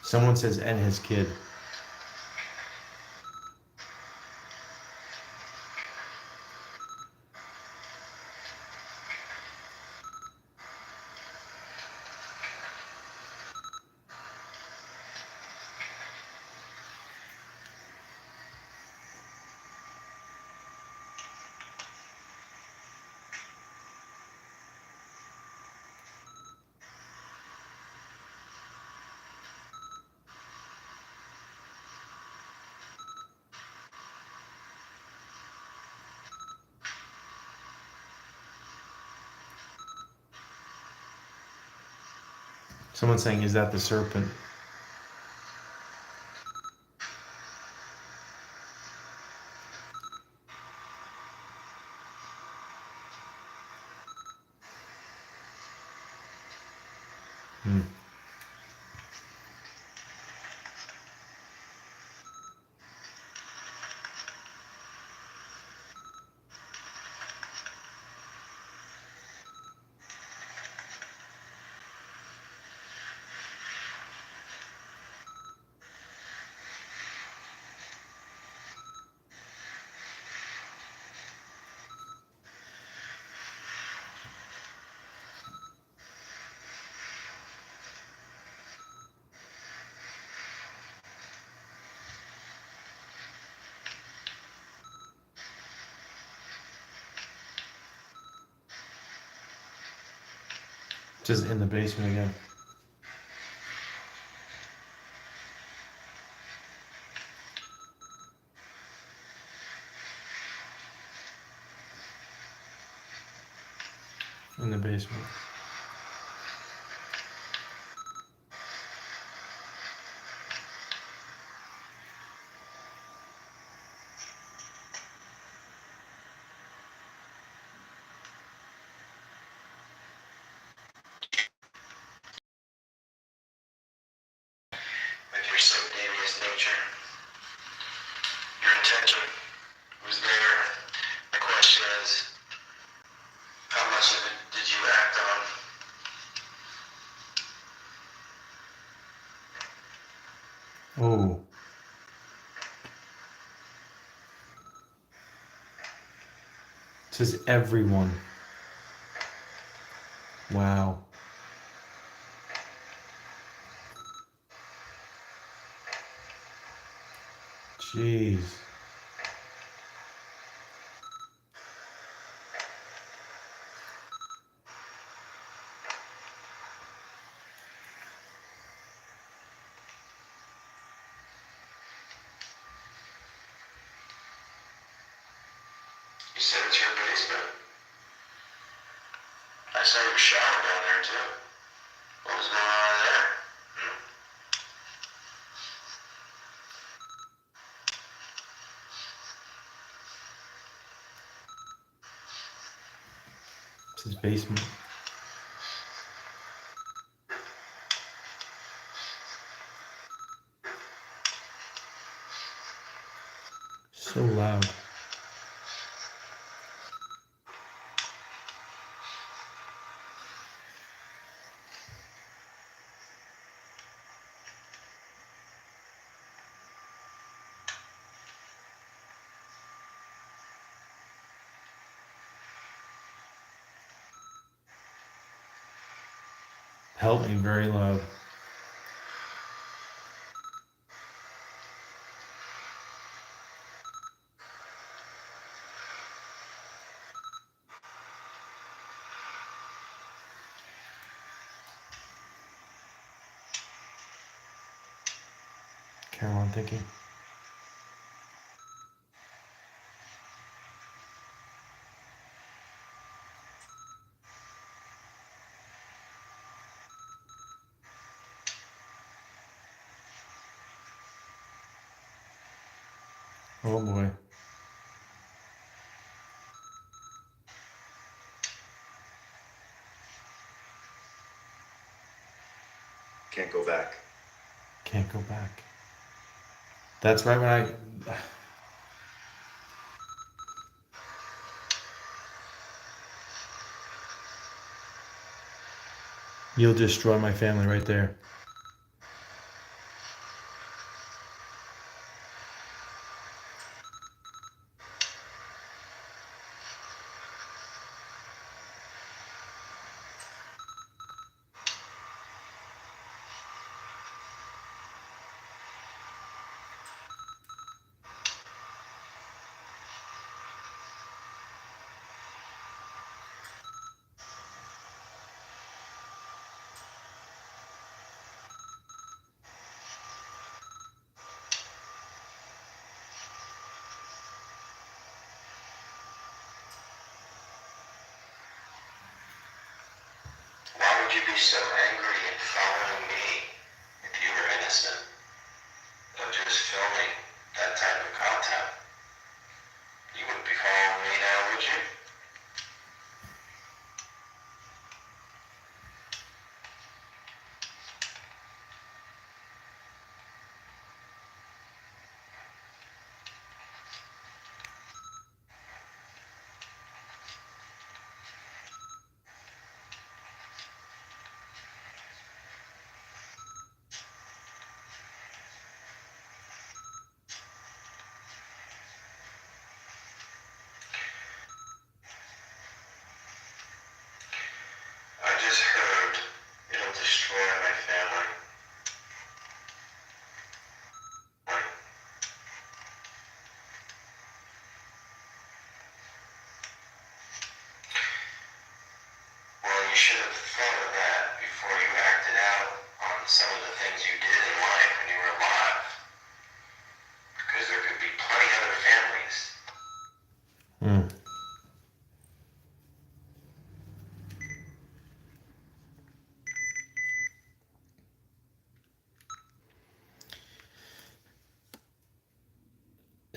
Someone says, and his kid. Someone's saying, is that the serpent? Hmm. Just in the basement again. In the basement. With your subdevious nature, your intention was there. The question is, how much of it did you act on? Oh. It says everyone. Wow. Jeez. You said it's your basement. I saw your shower down there too. What was going on there? It's his basement. So loud. Help me very loud. Caroline thinking. Oh boy. Can't go back. Can't go back. That's right when I. You'll destroy my family right there. Why would you be so angry and following me if you were innocent of just filming that type of content? You wouldn't be following me now, would you?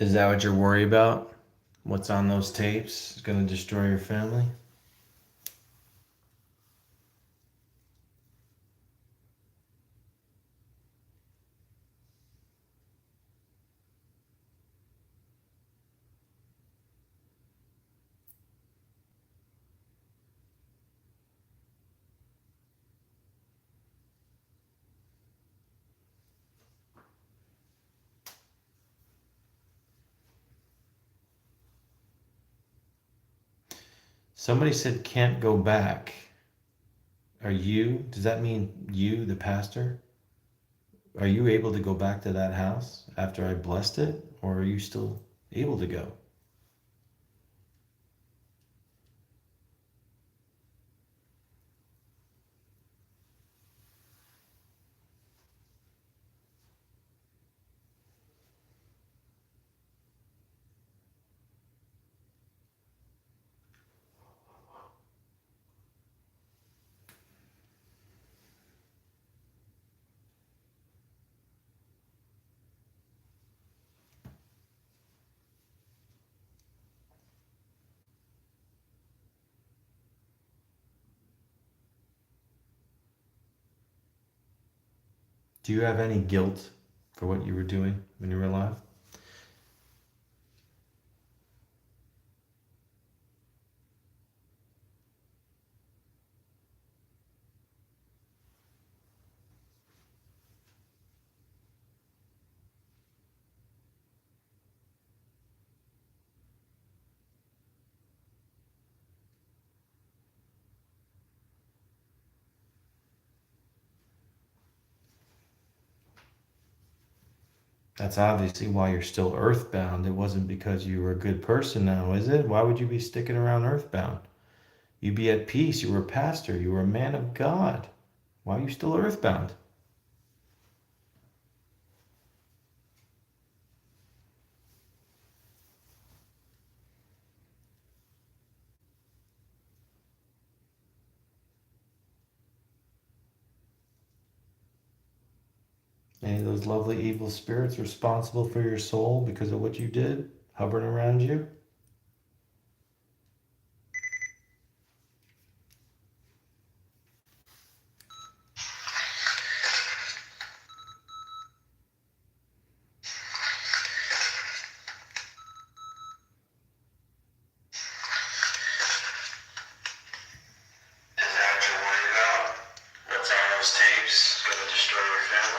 Is that what you're worried about? What's on those tapes is going to destroy your family? Somebody said can't go back. Does that mean you, the pastor? Are you able to go back to that house after I blessed it? Or are you still able to go? Do you have any guilt for what you were doing when you were alive? That's obviously why you're still earthbound. It wasn't because you were a good person now, is it? Why would you be sticking around earthbound? You'd be at peace. You were a pastor. You were a man of God. Why are you still earthbound? Any of those lovely evil spirits responsible for your soul because of what you did, hovering around you? Is that what you're worried about? What's on those tapes? Gonna destroy your family?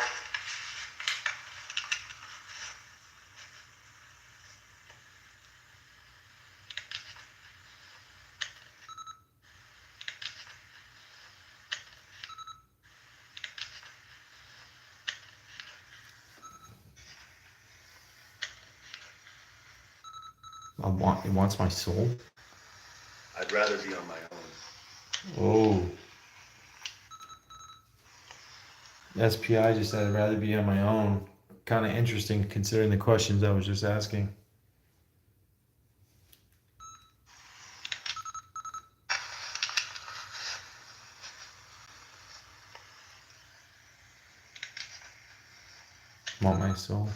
It wants my soul. I'd rather be on my Oh, own. SPI just said I'd rather be on my own. Kind of interesting considering the questions I was just asking. Want my soul.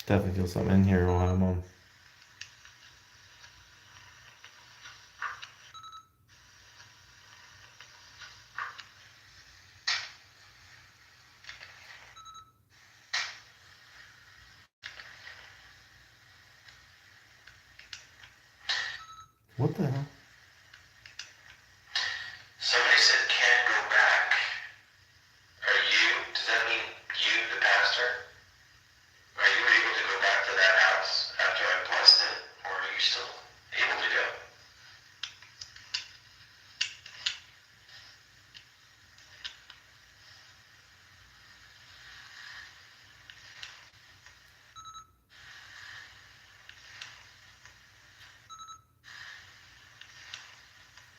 Definitely feel something in here while I'm on. What the hell? Somebody said can't go back. Does that mean you, the pastor? Are you able to go back to that house after I blessed it? Or are you still able to go?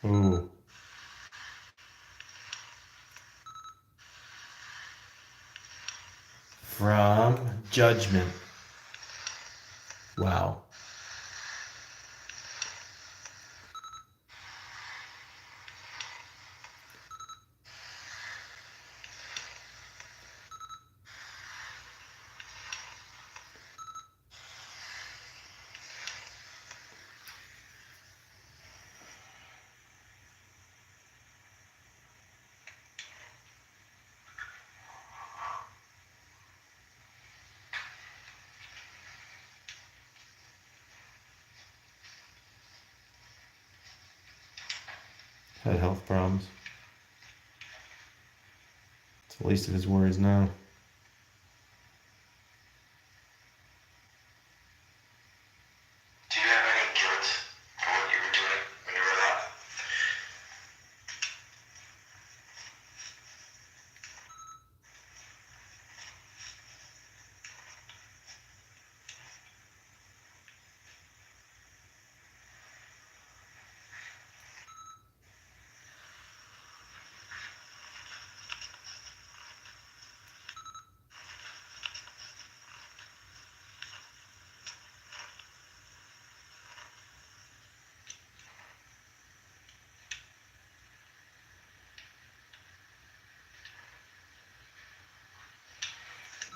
Ooh. Judgment. Wow. Had health problems. It's the least of his worries now. Do you have any guilt for what you were doing when you were alive?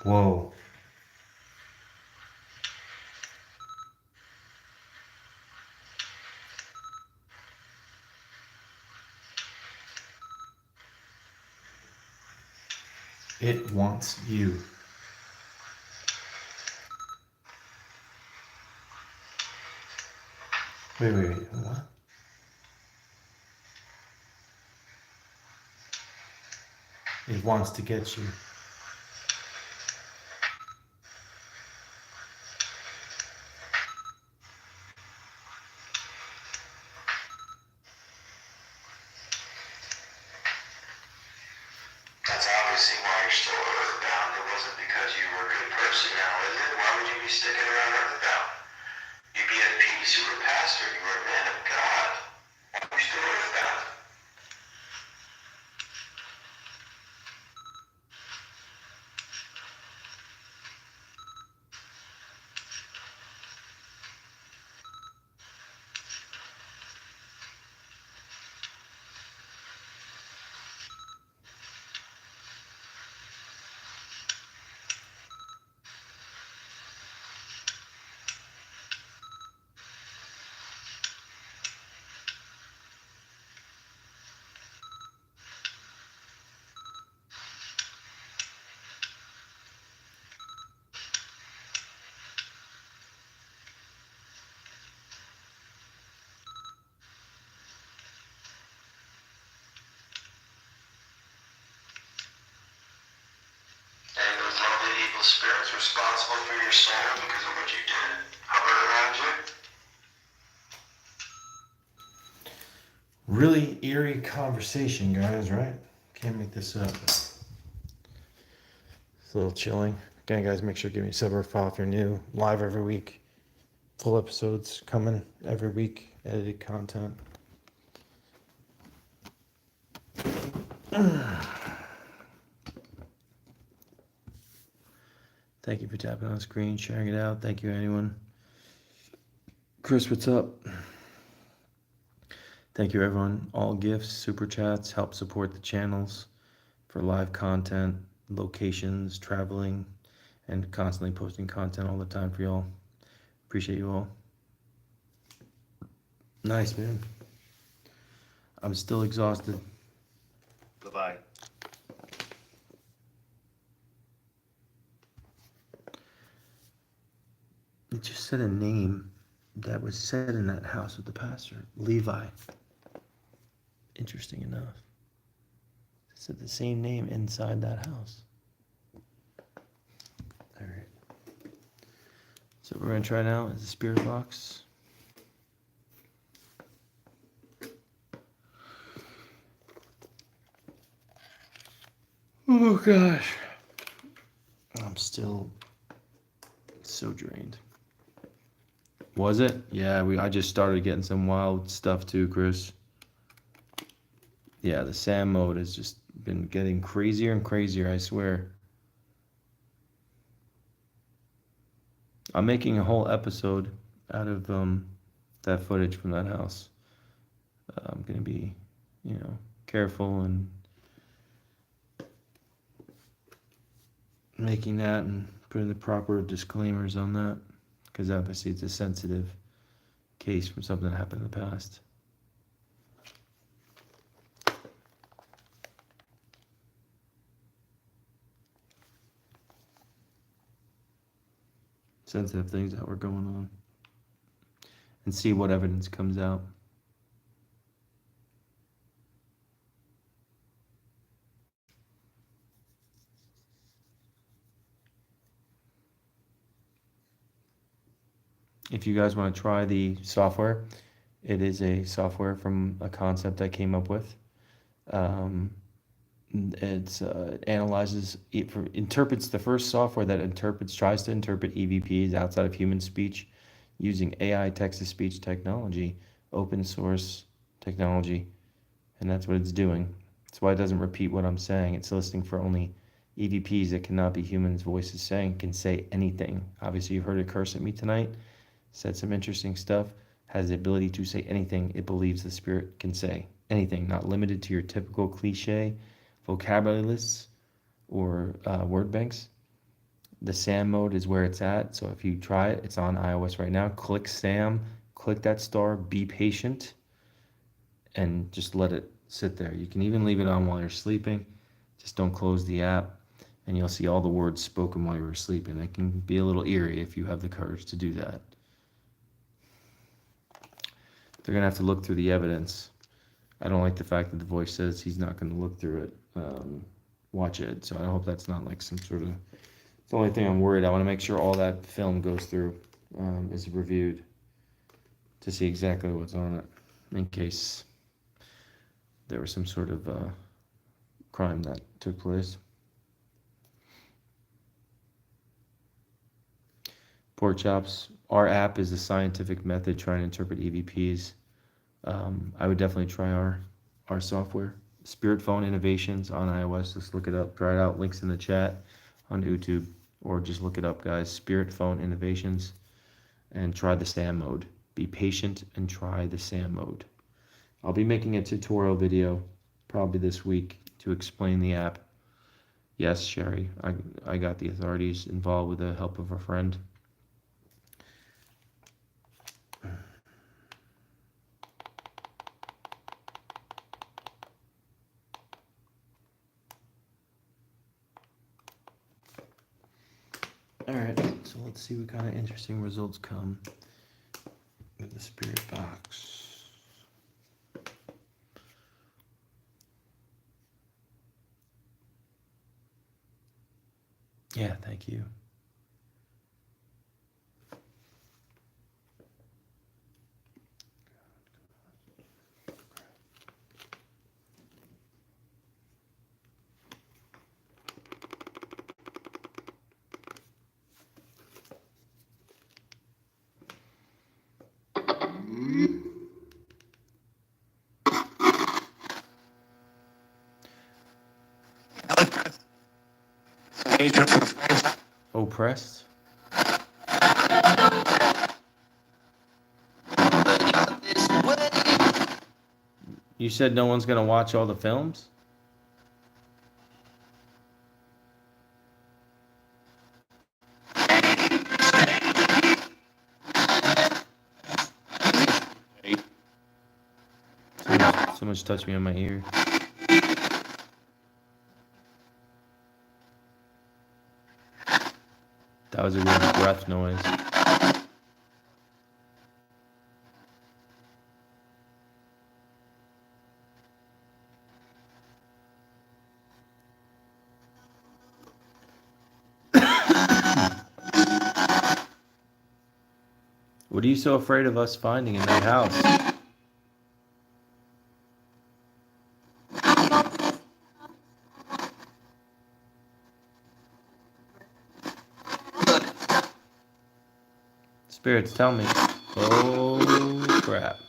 Whoa. It wants you. Wait, what? It wants to get you. That's obviously why you're still earthbound. It wasn't because you were a good person now, is it? Why would you be sticking around earthbound? You'd be at peace. You were a pastor. You were a man of God. Why are you still earthbound? And those lovely evil spirits responsible for your sorrow because of what you did hover around you? Really eerie conversation, guys, right? Can't make this up. It's a little chilling. Again, guys, make sure to give me a sub or follow if you're new. Live every week. Full episodes coming every week. Edited content. Thank you for tapping on the screen, sharing it out. Thank you, anyone. Chris, what's up? Thank you, everyone. All gifts, super chats help support the channels for live content, locations, traveling, and constantly posting content all the time for y'all. Appreciate you all. Nice, man. I'm still exhausted. Bye-bye. It just said a name that was said in that house with the pastor, Levi. Interesting enough. It said the same name inside that house. All right. So what we're gonna try now is the spirit box. Oh gosh. I'm still so drained. Was it? Yeah, I just started getting some wild stuff too, Chris. Yeah, the SAM mode has just been getting crazier and crazier, I swear. I'm making a whole episode out of that footage from that house. I'm gonna be, careful and making that and putting the proper disclaimers on that, because obviously it's a sensitive case from something that happened in the past. Sensitive things that were going on, and see what evidence comes out. If you guys want to try the software, it is a software from a concept I came up with. It analyzes, interprets the first software that tries to interpret EVPs outside of human speech using AI text-to-speech technology, open source technology, and that's what it's doing. That's why it doesn't repeat what I'm saying. It's listening for only EVPs that cannot be humans' voices saying, can say anything. Obviously, you heard it curse at me tonight, said some interesting stuff, has the ability to say anything it believes the spirit can say. Anything, not limited to your typical cliche vocabulary lists or word banks. The SAM mode is where it's at. So if you try it, it's on iOS right now. Click SAM, click that star, be patient, and just let it sit there. You can even leave it on while you're sleeping. Just don't close the app, and you'll see all the words spoken while you're sleeping. It can be a little eerie if you have the courage to do that. They're going to have to look through the evidence. I don't like the fact that the voice says he's not going to look through it. Watch it. So I hope that's not like some sort of... It's the only thing I'm worried. I want to make sure all that film goes through, is reviewed to see exactly what's on it, in case there was some sort of crime that took place. Pork chops. Our app is a scientific method trying to interpret EVPs. I would definitely try our software. Spirit Phone Innovations on iOS. Just look it up. Try it out. Links in the chat on YouTube, or just look it up, guys. Spirit Phone Innovations, and try the SAM mode. Be patient and try the SAM mode. I'll be making a tutorial video probably this week to explain the app. Yes, Sherry, I got the authorities involved with the help of a friend. Alright, so let's see what kind of interesting results come with the spirit box. Yeah, thank you. Oppressed? You said no one's gonna watch all the films? Someone's touched me on my ear. That was a weird breath noise. What are you so afraid of us finding in that house? Spirits, tell me. Oh, crap.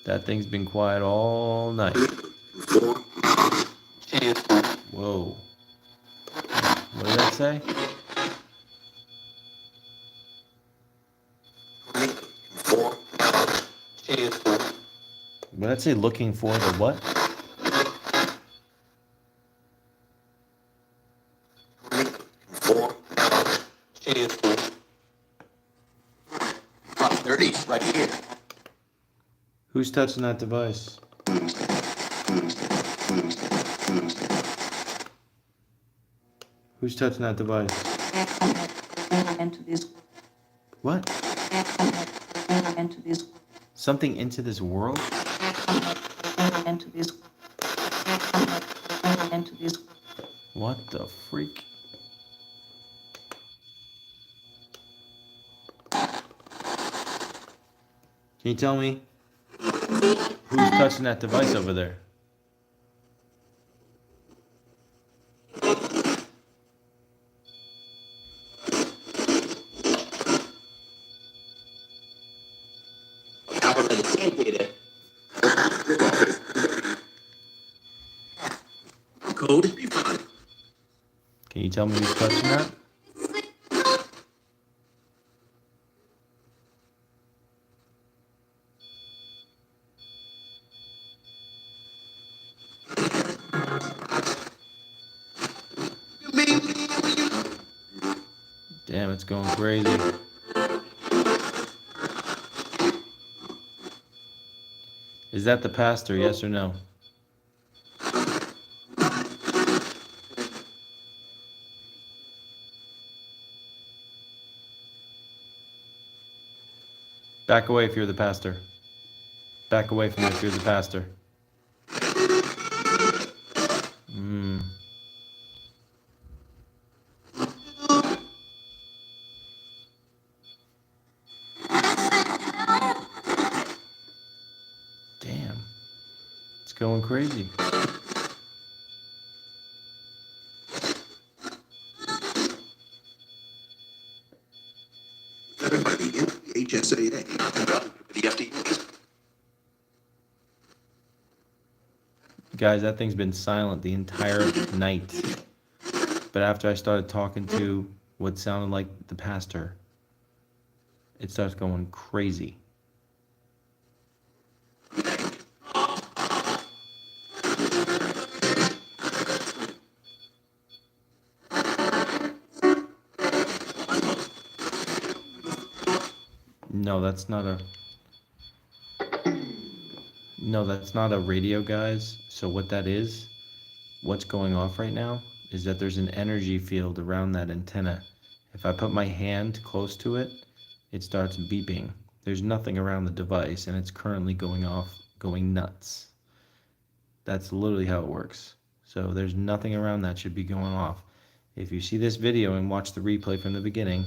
That thing's been quiet all night. Whoa. What did that say? What did I say? Looking for the what? Right here. Who's touching that device? Who's touching that device? What? Something into this world? What the freak? Can you tell me who's touching that device over there? Code. Can you tell me who's touching that? Damn, it's going crazy. Is that the pastor, yes or no? Back away if you're the pastor. Back away from me if you're the pastor. Damn. It's going crazy. Everybody in the HSAA. The FDA. Guys, that thing's been silent the entire night. But after I started talking to what sounded like the pastor, it starts going crazy. No, that's not a... No, that's not a radio, guys. So what that is, what's going off right now, is that there's an energy field around that antenna. If I put my hand close to it, it starts beeping. There's nothing around the device, and it's currently going off, going nuts. That's literally how it works. So there's nothing around that should be going off. If you see this video and watch the replay from the beginning,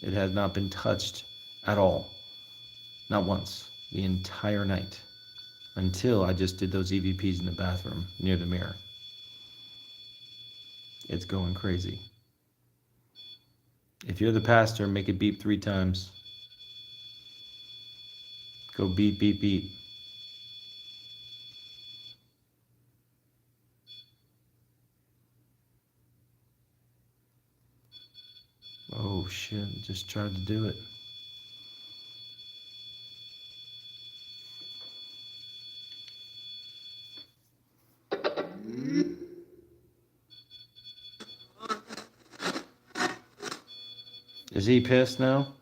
it has not been touched at all. Not once. The entire night. Until I just did those EVPs in the bathroom near the mirror. It's going crazy. If you're the pastor, make it beep 3 times. Go beep, beep, beep. Oh shit, just tried to do it. Is he pissed now?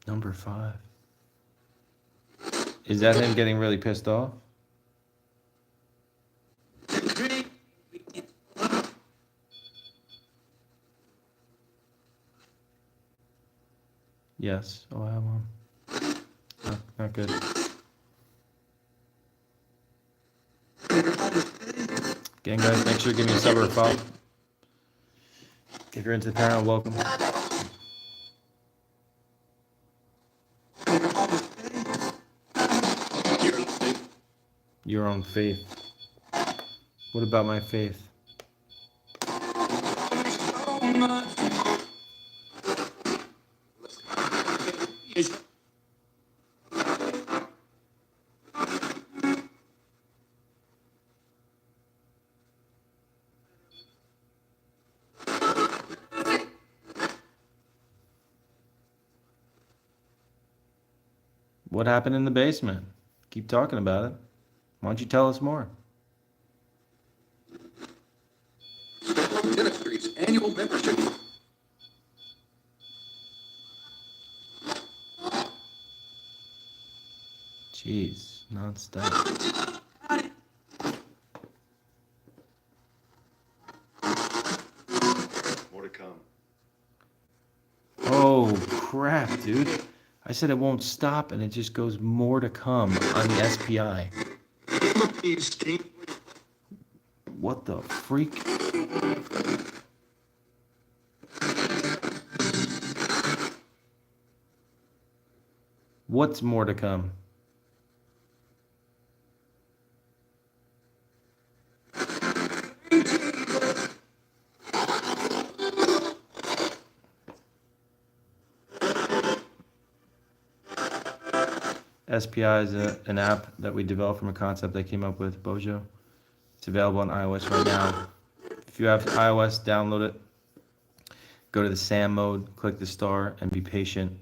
Number 5. Is that him getting really pissed off? Yes. Oh, I have one. Not good. Again, guys, make sure to give me a sub or a follow. If you're into the paranormal, welcome. Your own faith. What about my faith? What happened in the basement? Keep talking about it. Why don't you tell us more? Dentistry's annual membership. Jeez, nonstop. More to come. Oh, crap, dude. I said it won't stop, and it just goes more to come on the SPI. What the freak? What's more to come? SPI is an app that we developed from a concept I came up with, Bojo. It's available on iOS right now. If you have iOS, download it. Go to the SAM mode, click the star, and be patient.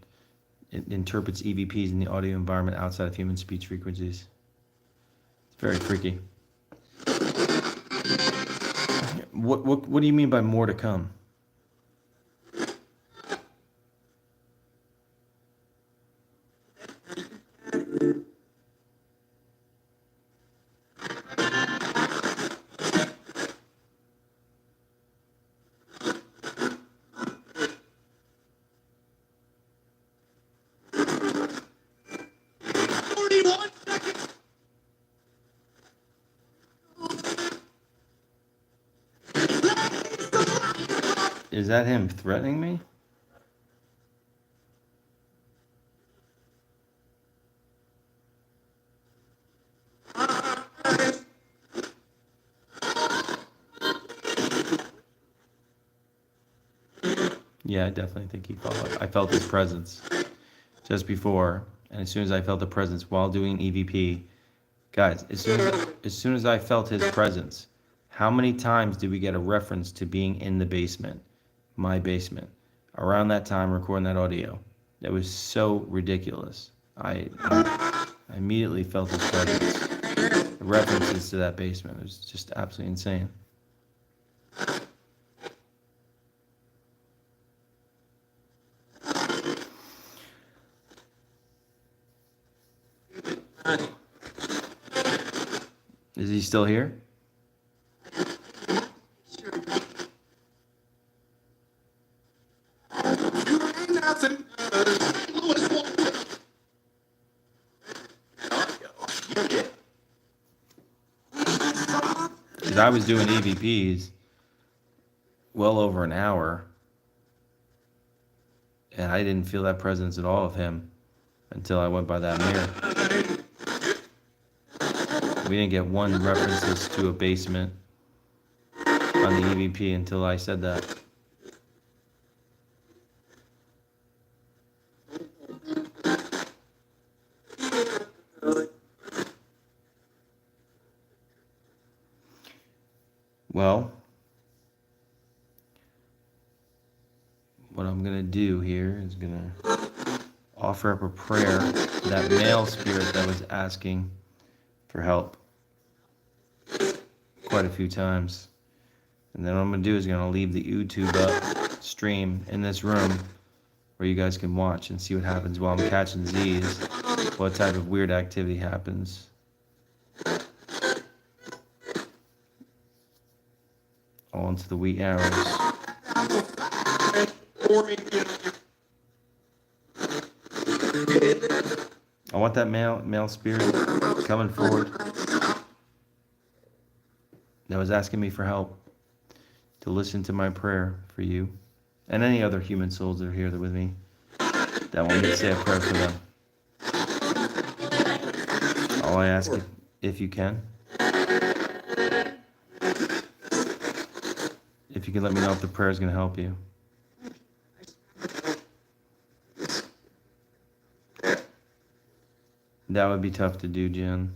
It interprets EVPs in the audio environment outside of human speech frequencies. It's very freaky. What do you mean by more to come? Is that him threatening me? Yeah, I definitely think he followed. I felt his presence just before, and as soon as I felt the presence while doing EVP, guys, as soon as I felt his presence, how many times did we get a reference to being in the basement, my basement, around that time recording that audio? That was so ridiculous. I immediately felt his presence. The references to that basement, it was just absolutely insane. Is he still here? Because I was doing EVPs well over an hour, and I didn't feel that presence at all of him until I went by that mirror. We didn't get one references to a basement on the EVP until I said that. Well, what I'm going to do here is going to offer up a prayer to that male spirit that was asking for help quite a few times. And then what I'm going to do is going to leave the YouTube up stream in this room where you guys can watch and see what happens while I'm catching Z's, what type of weird activity happens. All into the wee hours. I want that male spirit coming forward that was asking me for help to listen to my prayer for you and any other human souls that are here with me that want me to say a prayer for them. All I ask, if you can, if you can let me know if the prayer is going to help you. That would be tough to do, Jen.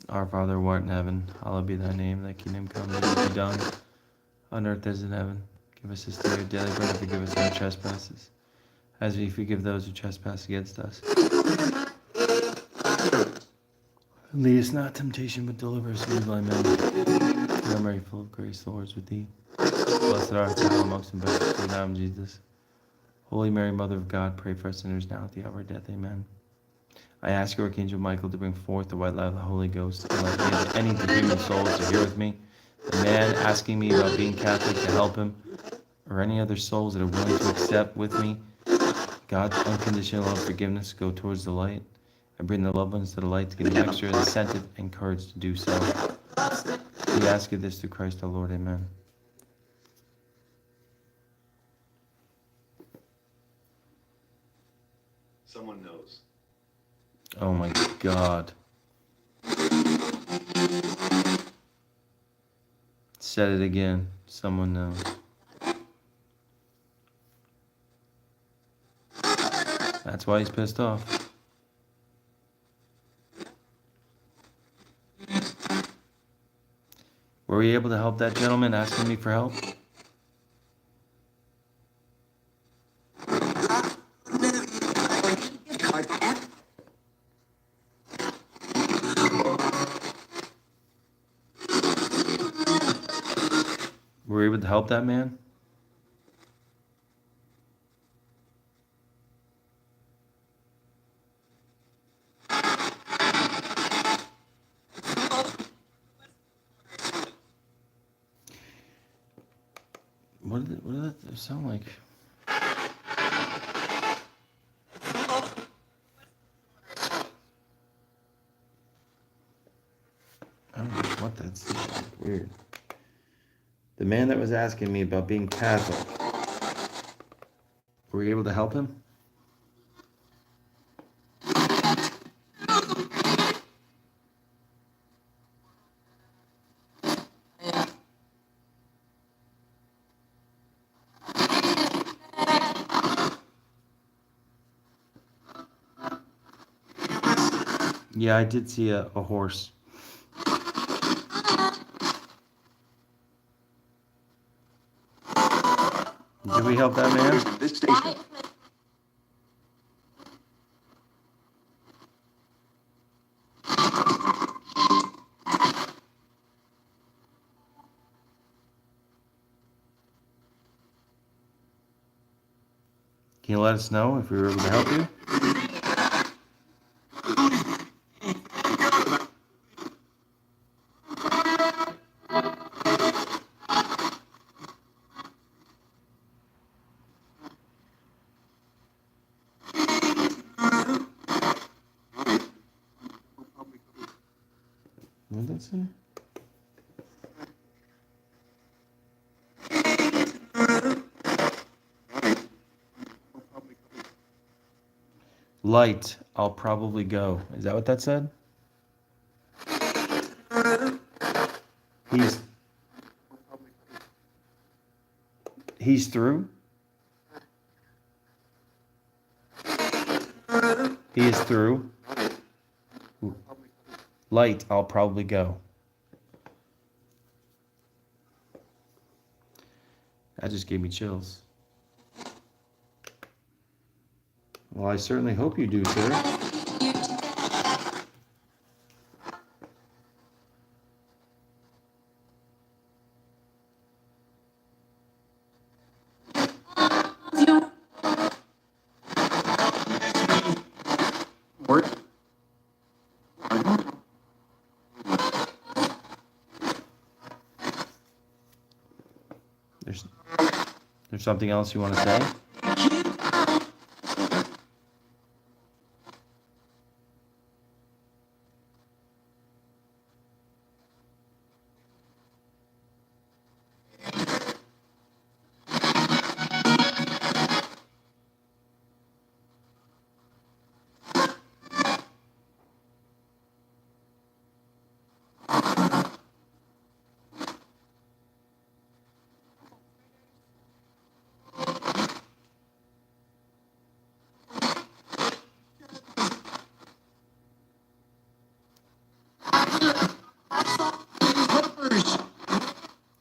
Our Father who art in heaven, hallowed be thy name. Thy kingdom come, thy will be done, on earth as in heaven. Give us this day our daily bread, and forgive us our trespasses, as we forgive those who trespass against us. Lead us not into temptation, but deliver us from evil. Amen. Hail Mary, full of grace, the Lord is with thee. Blessed art thou amongst them, blessed is the fruit of thy womb, Jesus. Holy Mary, Mother of God, pray for us sinners now at the hour of our death. Amen. I ask you, Archangel Michael, to bring forth the white light of the Holy Ghost, and let any human souls to hear with me. The man asking me about being Catholic to help him, or any other souls that are willing to accept with me God's unconditional love and forgiveness, go towards the light and bring the loved ones to the light to give them extra incentive and courage to do so. We ask you this through Christ our Lord. Amen. Someone knows. Oh my God. Said it again. Someone knows. That's why he's pissed off. Were we able to help that gentleman asking me for help? Were we able to help that man? What did that sound like? I don't know what that's weird. The man that was asking me about being Catholic. Were we able to help him? Yeah, I did see a horse. Did we help that man? This station. Can you let us know if we were able to help you? What did that say? Light, I'll probably go. Is that what that said? He's through? He is through. Light, I'll probably go. That just gave me chills. Well, I certainly hope you do, sir. There's something else you want to say?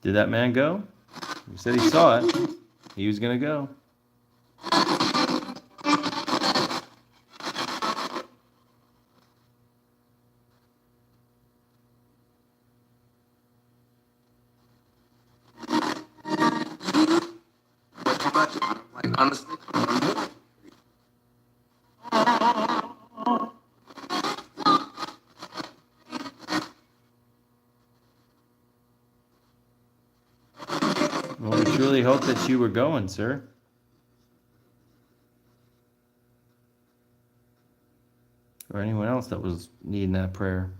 Did that man go? He said he saw it. He was gonna go. Like, honestly, Well, we truly hope that you were going, sir. Or anyone else that was needing that prayer.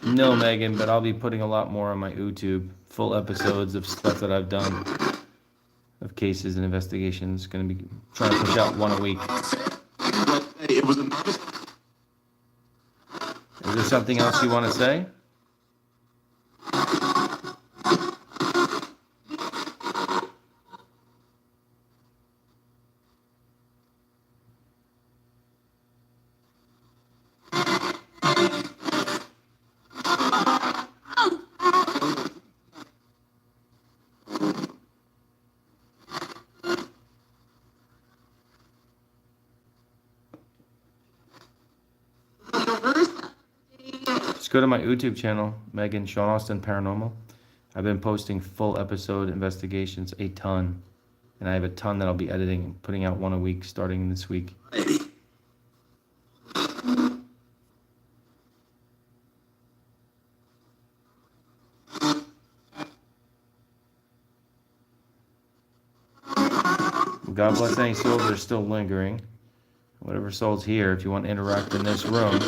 No, Megan, but I'll be putting a lot more on my YouTube. Full episodes of stuff that I've done, of cases and investigations. Going to be trying to push out one a week. it was a nervous. Is there something else you want to say? Just go to my YouTube channel, Megan Sean Austin Paranormal. I've been posting full episode investigations, a ton. And I have a ton that I'll be editing and putting out one a week starting this week. God bless any souls that are still lingering. Whatever soul's here, if you want to interact in this room,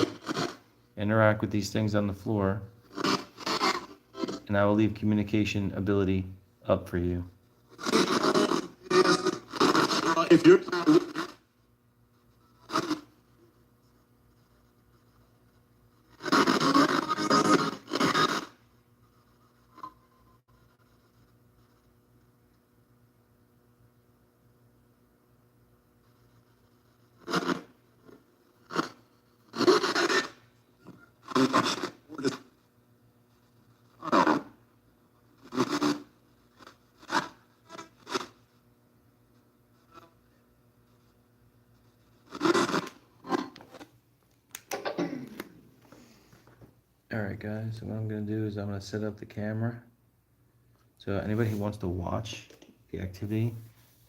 interact with these things on the floor. And I will leave communication ability up for you. If you're Alright guys, so what I'm going to do is I'm going to set up the camera. So anybody who wants to watch the activity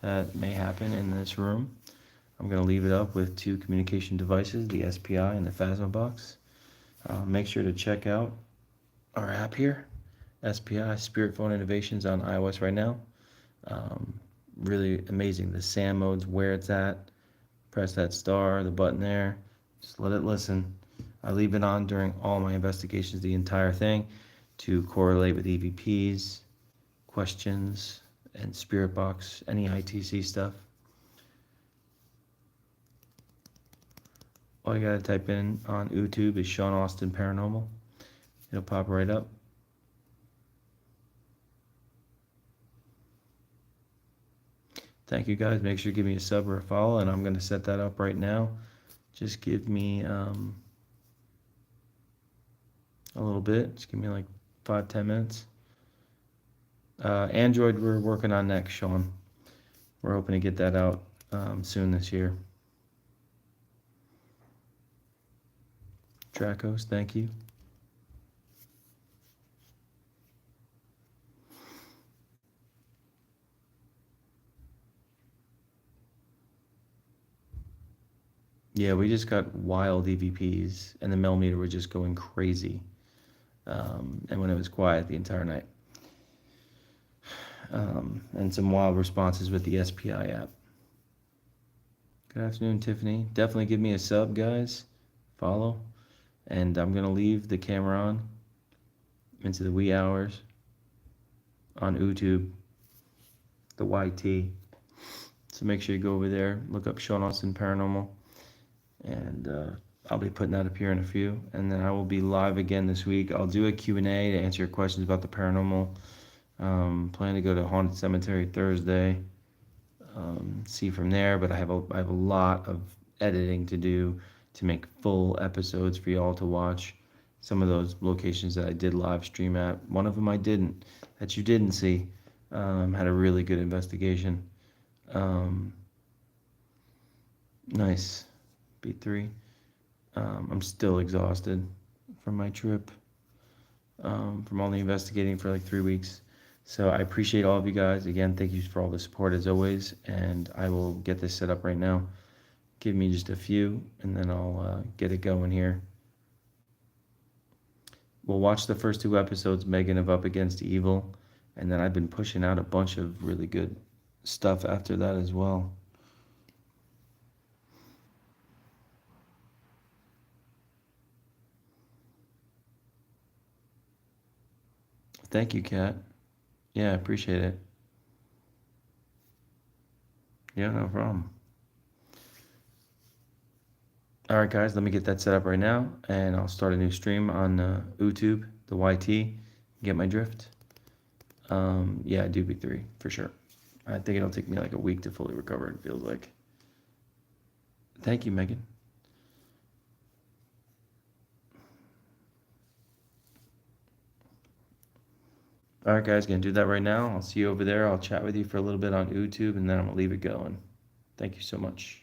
that may happen in this room, I'm going to leave it up with two communication devices, the SPI and the Phasma box. Make sure to check out our app here, SPI, Spirit Phone Innovations on iOS right now. Really amazing. The SAM mode's where it's at. Press that star, the button there. Just let it listen. I leave it on during all my investigations, the entire thing, to correlate with EVPs, questions, and Spirit Box, any ITC stuff. All you gotta type in on YouTube is Sean Austin Paranormal. It'll pop right up. Thank you guys. Make sure you give me a sub or a follow, and I'm gonna set that up right now. Just give me a little bit. Just give me like 5-10 minutes. Android we're working on next, Sean. We're hoping to get that out soon this year. Dracos, thank you. Yeah, we just got wild EVPs, and the millimeter was just going crazy. And when it was quiet the entire night. And some wild responses with the SPI app. Good afternoon, Tiffany. Definitely give me a sub, guys. Follow. And I'm going to leave the camera on into the wee hours on YouTube, the YT. So make sure you go over there, look up Sean Austin Paranormal, and I'll be putting that up here in a few, and then I will be live again this week. I'll do a Q&A to answer your questions about the paranormal. Plan to go to Haunted Cemetery Thursday. See from there, but I have a lot of editing to do to make full episodes for y'all to watch. Some of those locations that I did live stream at, one of them I didn't, that you didn't see, had a really good investigation. Nice. Beat 3. I'm still exhausted from my trip, from all the investigating for like 3 weeks. So I appreciate all of you guys. Again, thank you for all the support as always, and I will get this set up right now. Give me just a few, and then I'll get it going here. We'll watch the first 2 episodes, Megan of Up Against Evil, and then I've been pushing out a bunch of really good stuff after that as well. Thank you, Kat. Yeah, I appreciate it. Yeah, no problem. All right, guys, let me get that set up right now, and I'll start a new stream on YouTube, the YT, get my drift. Yeah, I do be 3, for sure. I think it'll take me like a week to fully recover, it feels like. Thank you, Megan. All right, guys, gonna do that right now. I'll see you over there. I'll chat with you for a little bit on YouTube, and then I'm gonna leave it going. Thank you so much.